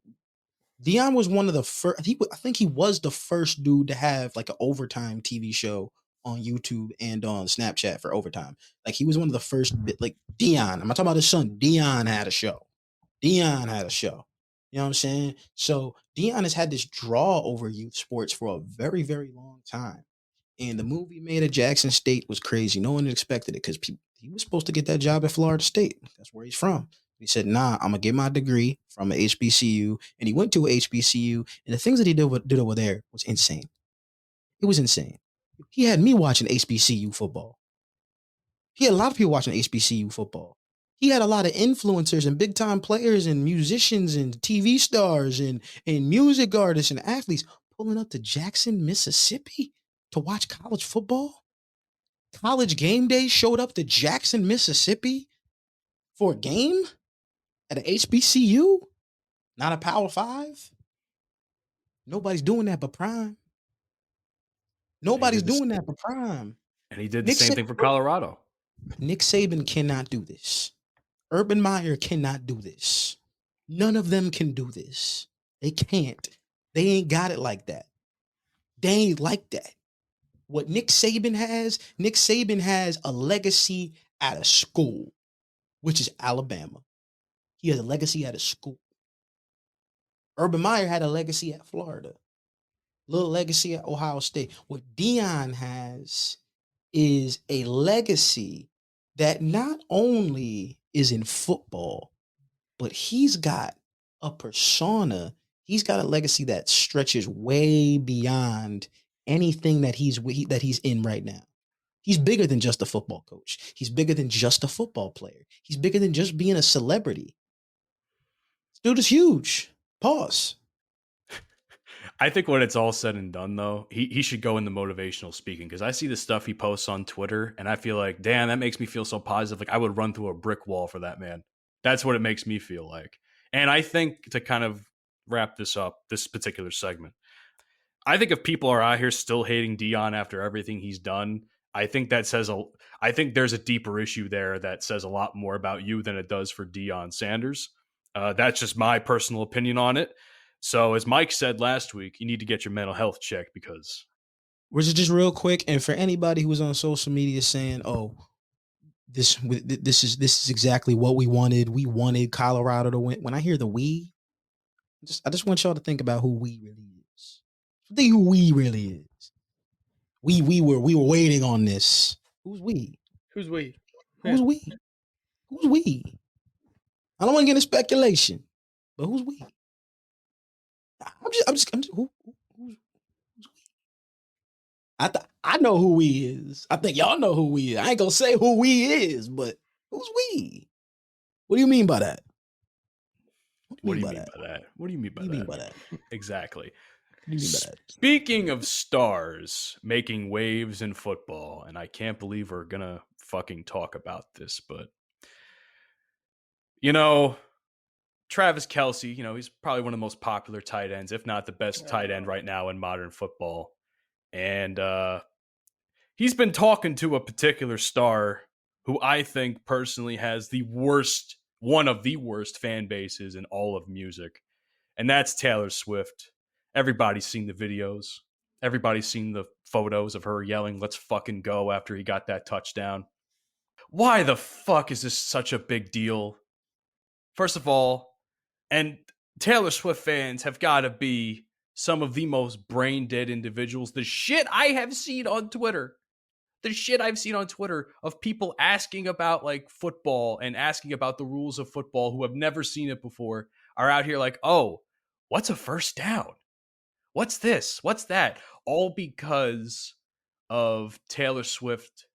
Deion was one of the first. I think he was the first dude to have like an overtime TV show on YouTube and on Snapchat for overtime. Like he was one of the first. Like Deion, I'm not talking about his son. Deion had a show. You know what I'm saying? So Deion has had this draw over youth sports for a very, very long time. And the move he made at Jackson State was crazy. No one expected it because he was supposed to get that job at Florida State. That's where he's from. He said, nah, I'm going to get my degree from an HBCU. And he went to a HBCU. And the things that he did over there was insane. It was insane. He had me watching HBCU football. He had a lot of people watching HBCU football. He had a lot of influencers and big time players and musicians and TV stars and music artists and athletes pulling up to Jackson, Mississippi to watch college football. College game day showed up to Jackson, Mississippi for a game at an HBCU, not a Power 5. Nobody's doing that but Prime. Nobody's doing that but Prime. And he did the same thing for Colorado. Nick Saban cannot do this. Urban Meyer cannot do this. None of them can do this. They can't. They ain't got it like that. They ain't like that. What Nick Saban has a legacy at a school, which is Alabama. He has a legacy at a school. Urban Meyer had a legacy at Florida. Little legacy at Ohio State. What Deion has is a legacy that not only is in football, but he's got a persona. He's got a legacy that stretches way beyond anything that he's in right now. He's bigger than just a football coach. He's bigger than just a football player. He's bigger than just being a celebrity. This dude is huge. Pause. I think when it's all said and done, though, he should go into motivational speaking, because I see the stuff he posts on Twitter and I feel like, damn, that makes me feel so positive. Like I would run through a brick wall for that man. That's what it makes me feel like. And I think, to kind of wrap this up, this particular segment, I think if people are out here still hating Deion after everything he's done, I think that says I think there's a deeper issue there that says a lot more about you than it does for Deion Sanders. That's just my personal opinion on it. So as Mike said last week, you need to get your mental health checked, because. Which is just real quick, and for anybody who was on social media saying, "Oh, this is exactly what we wanted. We wanted Colorado to win." When I hear the "we," I just want y'all to think about who we really is. Think who we really is. We were waiting on this. Who's we? Who's we? Who's we? Who's we? I don't want to get into speculation, but who's we? I'm just who's we? I know who we is. I think y'all know who we is. I ain't gonna say who we is, but who's we? What do you mean by that? What do you mean by that? What do you mean by that? Exactly. What do you mean by that? Speaking of stars making waves in football, and I can't believe we're gonna fucking talk about this, but Travis Kelce, he's probably one of the most popular tight ends, if not the best tight end right now in modern football. And he's been talking to a particular star who I think personally has one of the worst fan bases in all of music. And that's Taylor Swift. Everybody's seen the videos. Everybody's seen the photos of her yelling, "Let's fucking go," after he got that touchdown. Why the fuck is this such a big deal? First of all, and Taylor Swift fans have got to be some of the most brain dead individuals. The shit I have seen on Twitter, of people asking about like football and asking about the rules of football who have never seen it before, are out here like, "Oh, what's a first down? What's this? What's that?" All because of Taylor Swift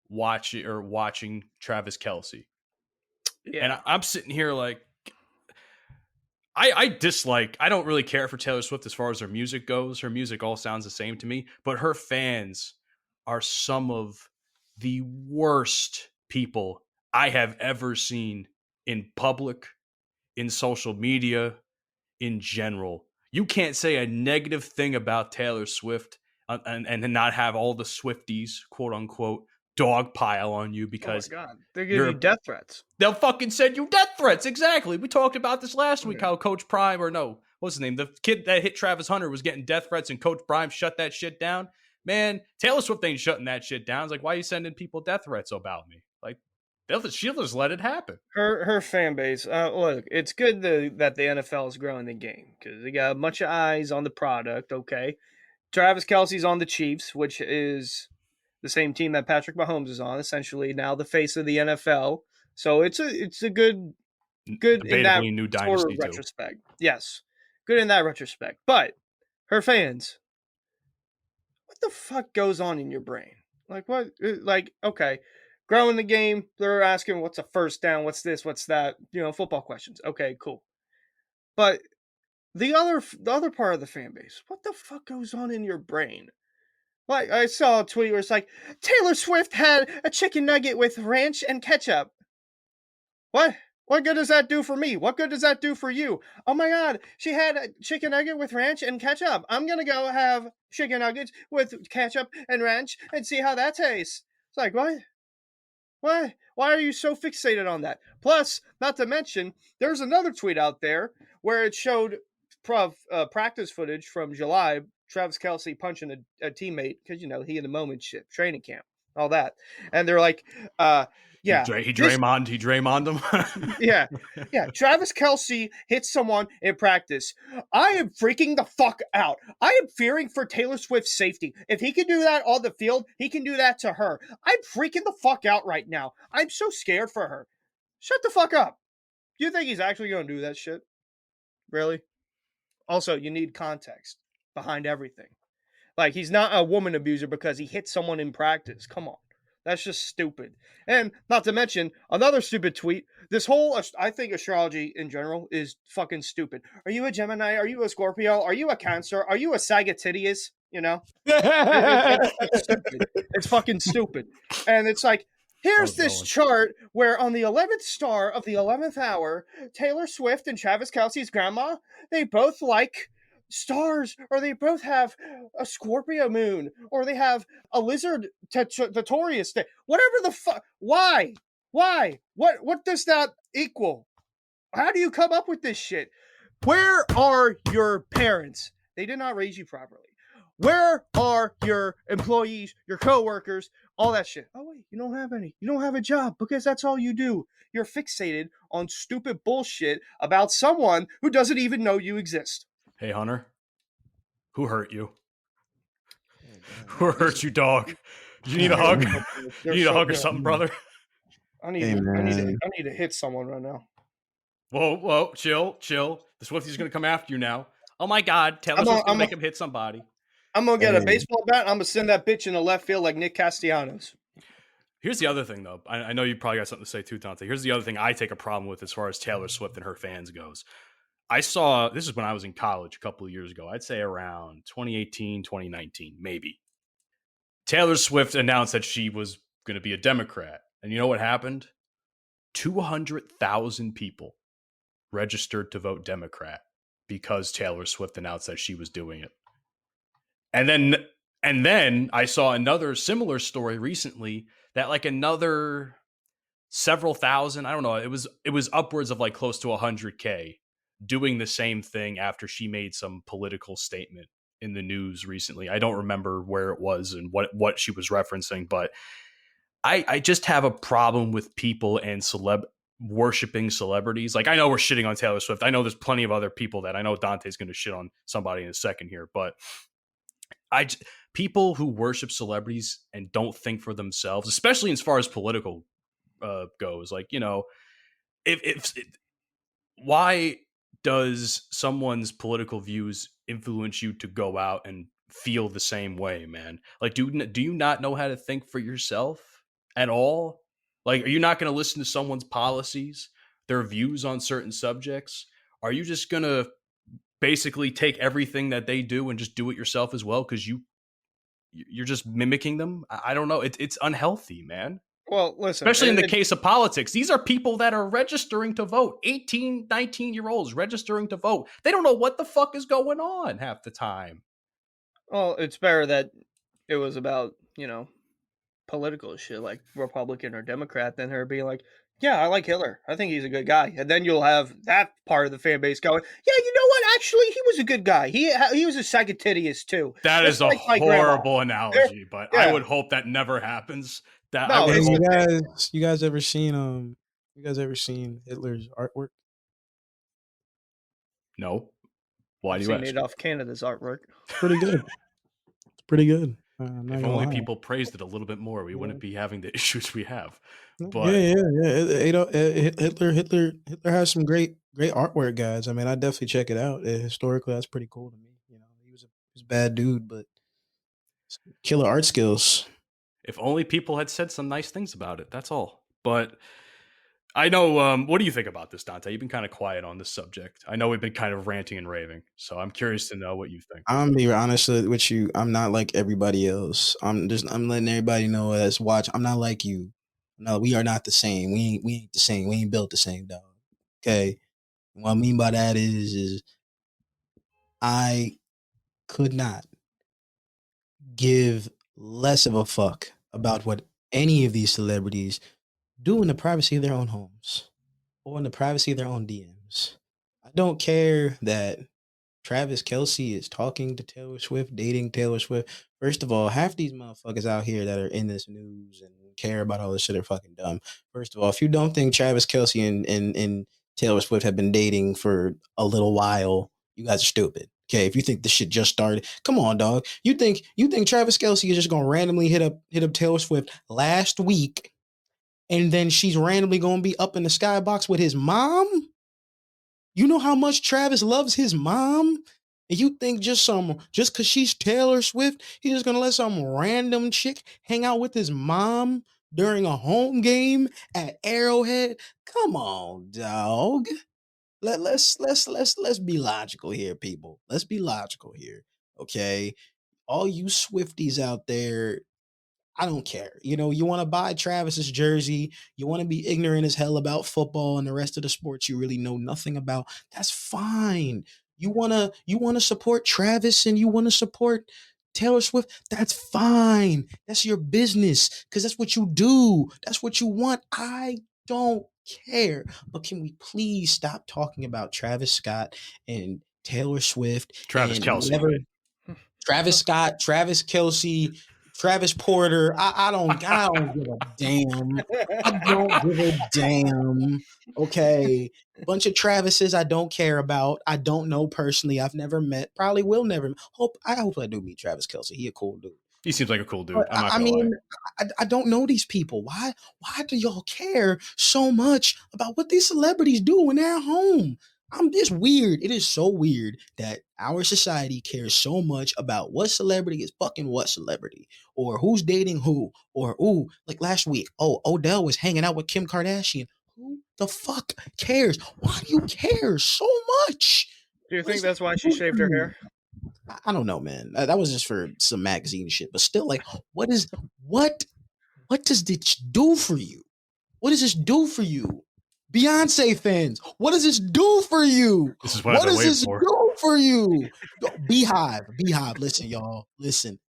watching Travis Kelce. Yeah. And I'm sitting here like, I don't really care for Taylor Swift as far as her music goes. Her music all sounds the same to me, but her fans are some of the worst people I have ever seen in public, in social media, in general. You can't say a negative thing about Taylor Swift and not have all the Swifties, quote unquote, dogpile on you, because they're giving you death threats. They'll fucking send you death threats. Exactly. We talked about this last week, how Coach Prime, what's his name? The kid that hit Travis Hunter was getting death threats, and Coach Prime shut that shit down. Man, Taylor Swift ain't shutting that shit down. It's like, why are you sending people death threats about me? Like, she'll just let it happen. Her fan base. Look, it's good that the NFL is growing the game, because they got a bunch of eyes on the product. Okay, Travis Kelce's on the Chiefs, which is the same team that Patrick Mahomes is on, essentially now the face of the NFL. So it's a good in that new sort of retrospect. Yes, good in that retrospect. But her fans, what the fuck goes on in your brain? Like what? Like okay, growing the game, they're asking what's a first down, what's this, what's that, football questions. Okay, cool. But the other part of the fan base, what the fuck goes on in your brain? Like I saw a tweet where it's like Taylor Swift had a chicken nugget with ranch and ketchup. What? What good does that do for me? What good does that do for you? Oh my god, she had a chicken nugget with ranch and ketchup. I'm gonna go have chicken nuggets with ketchup and ranch and see how that tastes. It's like, what? What? Why are you so fixated on that? Plus, not to mention, there's another tweet out there where it showed practice footage from July. Travis Kelce punching a teammate because he in the moment shit, training camp, all that, and they're like, yeah, he Draymond him. yeah. Travis Kelce hits someone in practice. I am freaking the fuck out. I am fearing for Taylor Swift's safety. If he can do that on the field, he can do that to her. I'm freaking the fuck out right now. I'm so scared for her. Shut the fuck up. Do you think he's actually going to do that shit? Really? Also, you need context behind everything. Like, he's not a woman abuser because he hit someone in practice. Come on. That's just stupid. And not to mention, another stupid tweet. This whole, I think astrology in general is fucking stupid. Are you a Gemini? Are you a Scorpio? Are you a Cancer? Are you a Sagittarius? It's stupid. It's fucking stupid. And it's like, here's this chart where on the 11th star of the 11th hour, Taylor Swift and Travis Kelce's grandma, they both like stars, or they both have a Scorpio moon, or they have a lizard Taurus day. Whatever the fuck. Why? What does that equal? How do you come up with this shit? Where are your parents? They did not raise you properly. Where are your employees, your coworkers, all that shit? Oh wait, you don't have any. You don't have a job because that's all you do. You're fixated on stupid bullshit about someone who doesn't even know you exist. Hey, Hunter. Who hurt you? Who hurt you, dog? Do you need a hug? You need a hug or something, brother? I need to hit someone right now. Whoa, chill. The Swifties are going to come after you now. Oh my God, Taylor Swift's going to make him hit somebody. I'm going to get a baseball bat. I'm going to send that bitch in the left field like Nick Castellanos. Here's the other thing, though. I know you probably got something to say too, Dante. Here's the other thing I take a problem with as far as Taylor Swift and her fans goes. I saw, this is when I was in college a couple of years ago. I'd say around 2018, 2019, maybe. Taylor Swift announced that she was going to be a Democrat. And you know what happened? 200,000 people registered to vote Democrat because Taylor Swift announced that she was doing it. And then I saw another similar story recently that like another several thousand, I don't know, it was upwards of like close to 100K doing the same thing after she made some political statement in the news recently. I don't remember where it was and what she was referencing, but I just have a problem with people and worshiping celebrities. Like, I know we're shitting on Taylor Swift. I know there's plenty of other people that I know Dante's going to shit on somebody in a second here, but people who worship celebrities and don't think for themselves, especially as far as political goes, like, why does someone's political views influence you to go out and feel the same way, man? Like, do you not know how to think for yourself at all? Like, are you not going to listen to someone's policies, their views on certain subjects? Are you just going to basically take everything that they do and just do it yourself as well because you're just mimicking them? I don't know. It's unhealthy, man. Well, listen. Especially in the case of politics. These are people that are registering to vote. 18, 19-year-olds registering to vote. They don't know what the fuck is going on half the time. Well, it's better that it was about, political shit like Republican or Democrat than her being like, yeah, I like Hitler. I think he's a good guy. And then you'll have that part of the fan base going, yeah, you know what? Actually, he was a good guy. He was a Sagittarius too. That is a horrible analogy, but yeah. I would hope that never happens. You guys ever seen Hitler's artwork? No. Why do you ask? Adolf Canada's artwork. Pretty good. It's pretty good. If only people praised it a little bit more, we wouldn't be having the issues we have. But Hitler has some great artwork, guys. I mean, I definitely check it out. Historically, that's pretty cool to me. He was a bad dude, but Killer art skills. If only people had said some nice things about it. That's all. But I know. What do you think about this, Dante? You've been kind of quiet on this subject. I know we've been kind of ranting and raving, so I'm curious to know what you think. I'm be honest with you. I'm not like everybody else. I'm letting everybody know as watch. I'm not like you. No, we are not the same. We ain't the same. We ain't built the same, dog. Okay. What I mean by that is I could not give less of a fuck about what any of these celebrities do in the privacy of their own homes or in the privacy of their own DMs. I don't care that Travis Kelce is talking to Taylor Swift, dating Taylor Swift. First of all, half these motherfuckers out here that are in this news and care about all this shit are fucking dumb. First of all, if you don't think Travis Kelce and Taylor Swift have been dating for a little while, you guys are stupid. Okay, if you think this shit just started, come on, dog. You think Travis Kelce is just gonna randomly hit up Taylor Swift last week, and then she's randomly gonna be up in the skybox with his mom? You know how much Travis loves his mom? And you think just because she's Taylor Swift, he's just gonna let some random chick hang out with his mom during a home game at Arrowhead? Come on, dog. Let's be logical here, people. Let's be logical here. Okay. All you Swifties out there, I don't care. You know, you want to buy Travis's jersey, you want to be ignorant as hell about football and the rest of the sports you really know nothing about. That's fine. You want to support Travis and you want to support Taylor Swift. That's fine. That's your business cuz that's what you do. That's what you want. I don't care. But can we please stop talking about Travis Scott and Taylor Swift Travis and Kelce. whatever Travis Scott, Travis Kelce, Travis Porter. I don't give a damn. I don't give a damn. Okay. Bunch of Travises I don't care about. I don't know personally. I've never met. Probably will never. I hope I do meet Travis Kelce. He a cool dude. He seems like a cool dude. But I'm not I gonna mean, lie. I don't know these people. Why do y'all care so much about what these celebrities do when they're home? It's weird. It is so weird that our society cares so much about what celebrity is fucking what celebrity, or who's dating who, or like last week, Odell was hanging out with Kim Kardashian. Who the fuck cares? Why do you care so much? Do you think that's why she shaved her hair? I don't know, man. That was just for some magazine shit. But still, like, what does this do for you? What does this do for you? Beyonce fans, what does this do for you? This is what I've been waiting for. Do for you? Beehive, listen, y'all. Listen.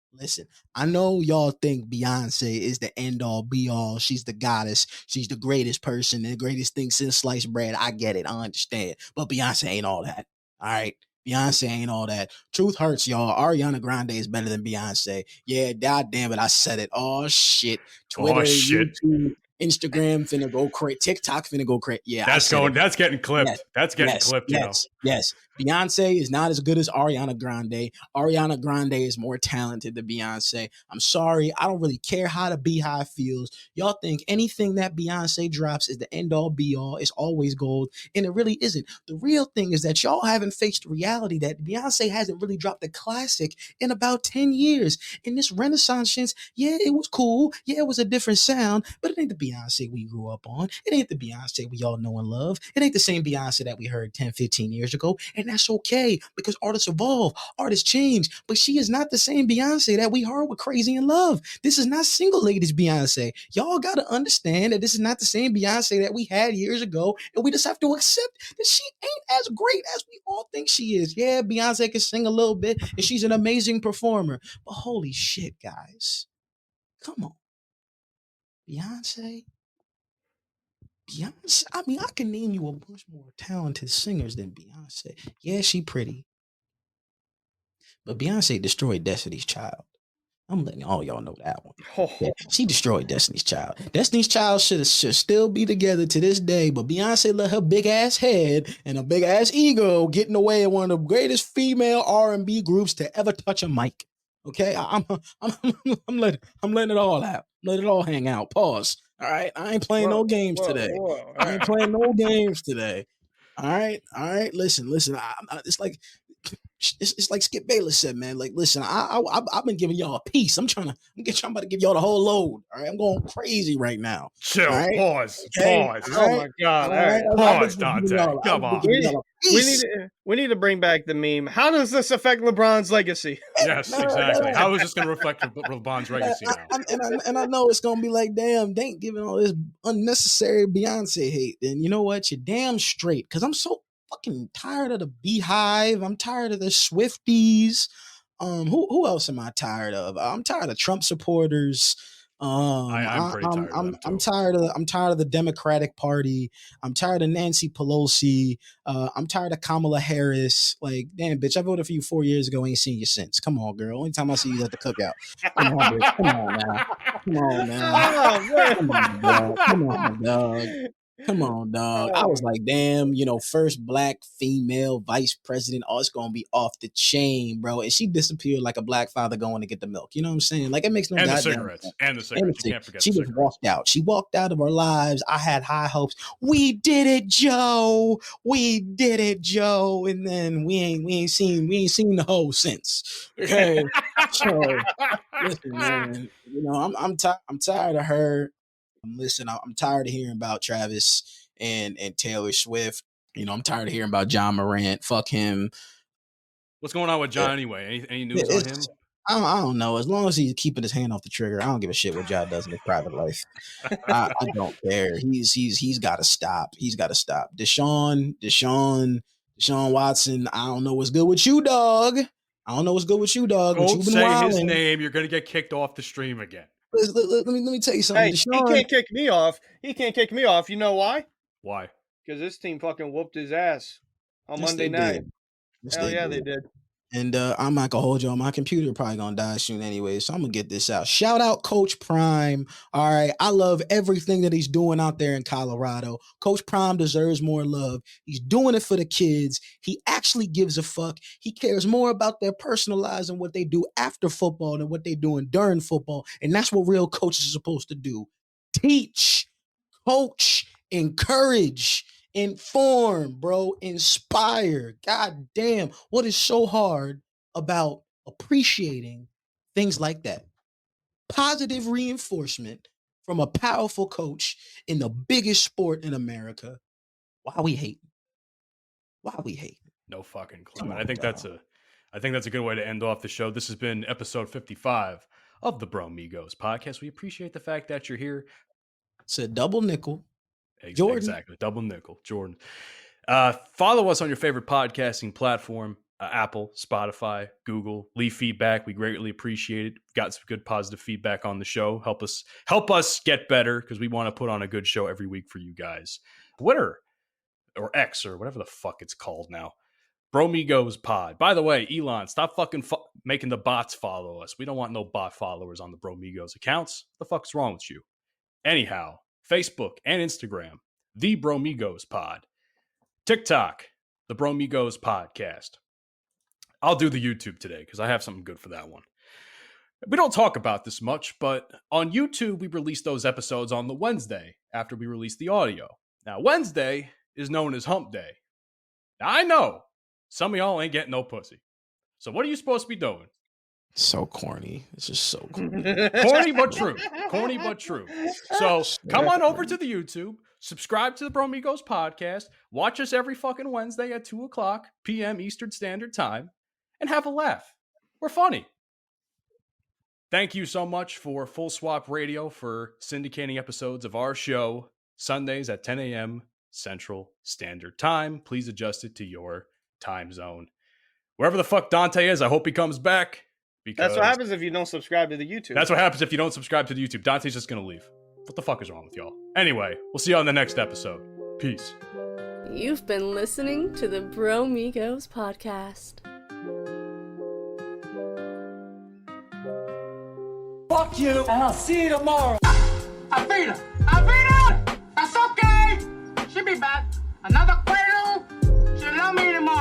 I know y'all think Beyonce is the end all be all. She's the goddess. She's the greatest person, the greatest thing since sliced bread. I get it. I understand. But Beyonce ain't all that. All right. Beyonce ain't all that. Truth hurts, y'all. Ariana Grande is better than Beyonce. Yeah, god damn it, I said it. Oh shit. Twitter, YouTube, Instagram finna go crazy. TikTok finna go crazy. Yeah, that's getting clipped. Yes. That's getting clipped. Yes. Beyonce is not as good as Ariana Grande. Ariana Grande is more talented than Beyonce. I'm sorry. I don't really care how the Beehive feels. Y'all think anything that Beyonce drops is the end all be all. It's always gold. And it really isn't. The real thing is that y'all haven't faced reality that Beyonce hasn't really dropped a classic in about 10 years. In this Renaissance sense, yeah, it was cool. Yeah, it was a different sound, but it ain't the Beyonce we grew up on. It ain't the Beyonce we all know and love. It ain't the same Beyonce that we heard 10, 15 years ago. And that's okay because artists evolve, artists change, but she is not the same Beyonce that we heard with Crazy in Love. This is not single ladies Beyonce. Y'all got to understand that this is not the same Beyonce that we had years ago, and we just have to accept that she ain't as great as we all think she is. Yeah, Beyonce can sing a little bit, and she's an amazing performer, but holy shit, guys. Come on. Beyonce, I mean, I can name you a bunch more talented singers than Beyonce. Yeah, she pretty. But Beyonce destroyed Destiny's Child. I'm letting all y'all know that one. Yeah, she destroyed Destiny's Child. Destiny's Child should still be together to this day, but Beyonce let her big ass head and a big ass ego get in the way of one of the greatest female R&B groups to ever touch a mic. Okay, I'm letting it all out. Let it all hang out. Pause. All right, I ain't playing no games today. I ain't playing no games today. All right. Listen. It's like it's like Skip Bayless said, man. Like, listen, I've been giving y'all a piece. I'm about to give y'all the whole load. All right, I'm going crazy right now. Chill. All right? Pause. Okay? Pause. Oh my god! All right. Pause, Dante. Come on. We need to bring back the meme. How does this affect LeBron's legacy? Yes, exactly. How is this going to reflect LeBron's legacy now? And I know it's gonna be like, damn, they ain't giving all this unnecessary Beyonce hate. And you know what? You're damn straight, because I'm so fucking tired of the Beehive. I'm tired of the Swifties. Who else am I tired of? I'm tired of Trump supporters. I'm pretty tired of them too. I'm tired of the Democratic Party. I'm tired of Nancy Pelosi. I'm tired of Kamala Harris. Like, damn, bitch, I voted for you 4 years ago. Ain't seen you since. Come on, girl. Only time I see you at the cookout. Come on, bitch. Come on now. Come on now. Come on, dog. Come on, dog. Come on, dog. I was like, damn, first black female vice president. Oh, it's gonna be off the chain, bro. And she disappeared like a black father going to get the milk. You know what I'm saying? Like, it makes no and goddamn the cigarettes. sense. And the cigarettes. You can't forget She the just cigarettes. walked out. She walked out of our lives. I had high hopes. We did it, Joe. We did it, Joe. And then we ain't seen the hoe since. Okay. So listen, man. I'm tired of her. Listen, I'm tired of hearing about Travis and Taylor Swift. I'm tired of hearing about John Morant. Fuck him. What's going on with John anyway? Any news on him? I don't know. As long as he's keeping his hand off the trigger, I don't give a shit what John does in his private life. I don't care. He's got to stop. He's got to stop. Deshaun Watson. I don't know what's good with you, dog. Don't say his name. You're gonna get kicked off the stream again. Let me tell you something. Hey, Deshaun, he can't kick me off. You know why? Why? Because this team fucking whooped his ass on Yes, Monday they night. did. Yes, Hell yeah, they did. And I'm not gonna hold you on. My computer probably gonna die soon anyway, so I'm gonna get this out. Shout out Coach Prime. All right, I love everything that he's doing out there in Colorado. Coach Prime deserves more love. He's doing it for the kids. He actually gives a fuck. He cares more about their personal lives and what they do after football than what they're doing during football. And that's what real coaches are supposed to do: teach, coach, encourage, inform, bro, inspire. God damn, what is so hard about appreciating things like that? Positive reinforcement from a powerful coach in the biggest sport in America. Why we hate? No fucking clue. I think that's a good way to end off the show. This has been episode 55 of the Bromigos podcast. We appreciate the fact that you're here. It's a double nickel. Jordan. Exactly. Double nickel. Jordan. Follow us on your favorite podcasting platform, Apple, Spotify, Google. Leave feedback. We greatly appreciate it. Got some good positive feedback on the show. Help us get better, because we want to put on a good show every week for you guys. Twitter or X or whatever the fuck it's called now. Bromigos Pod. By the way, Elon, stop fucking making the bots follow us. We don't want no bot followers on the Bromigos accounts. What the fuck's wrong with you? Anyhow, Facebook and Instagram, The Bromigos Pod. TikTok, The Bromigos Podcast. I'll do the YouTube today because I have something good for that one. We don't talk about this much, but on YouTube, we release those episodes on the Wednesday after we release the audio. Now, Wednesday is known as Hump Day. Now, I know some of y'all ain't getting no pussy. So what are you supposed to be doing? So corny. It's just so corny. Corny but true. Corny but true. So come on over to the YouTube, subscribe to the Bromigos podcast, watch us every fucking Wednesday at 2:00 p.m. Eastern Standard Time, and have a laugh. We're funny. Thank you so much for Full Swap Radio for syndicating episodes of our show Sundays at 10 a.m. Central Standard Time. Please adjust it to your time zone. Wherever the fuck Dante is, I hope he comes back. That's what happens if you don't subscribe to the YouTube. That's what happens if you don't subscribe to the YouTube. Dante's just going to leave. What the fuck is wrong with y'all? Anyway, we'll see you on the next episode. Peace. You've been listening to the Bromigos podcast. Fuck you, and I'll see you tomorrow. Avita! That's okay! She'll be back. Another cradle. She'll love me tomorrow.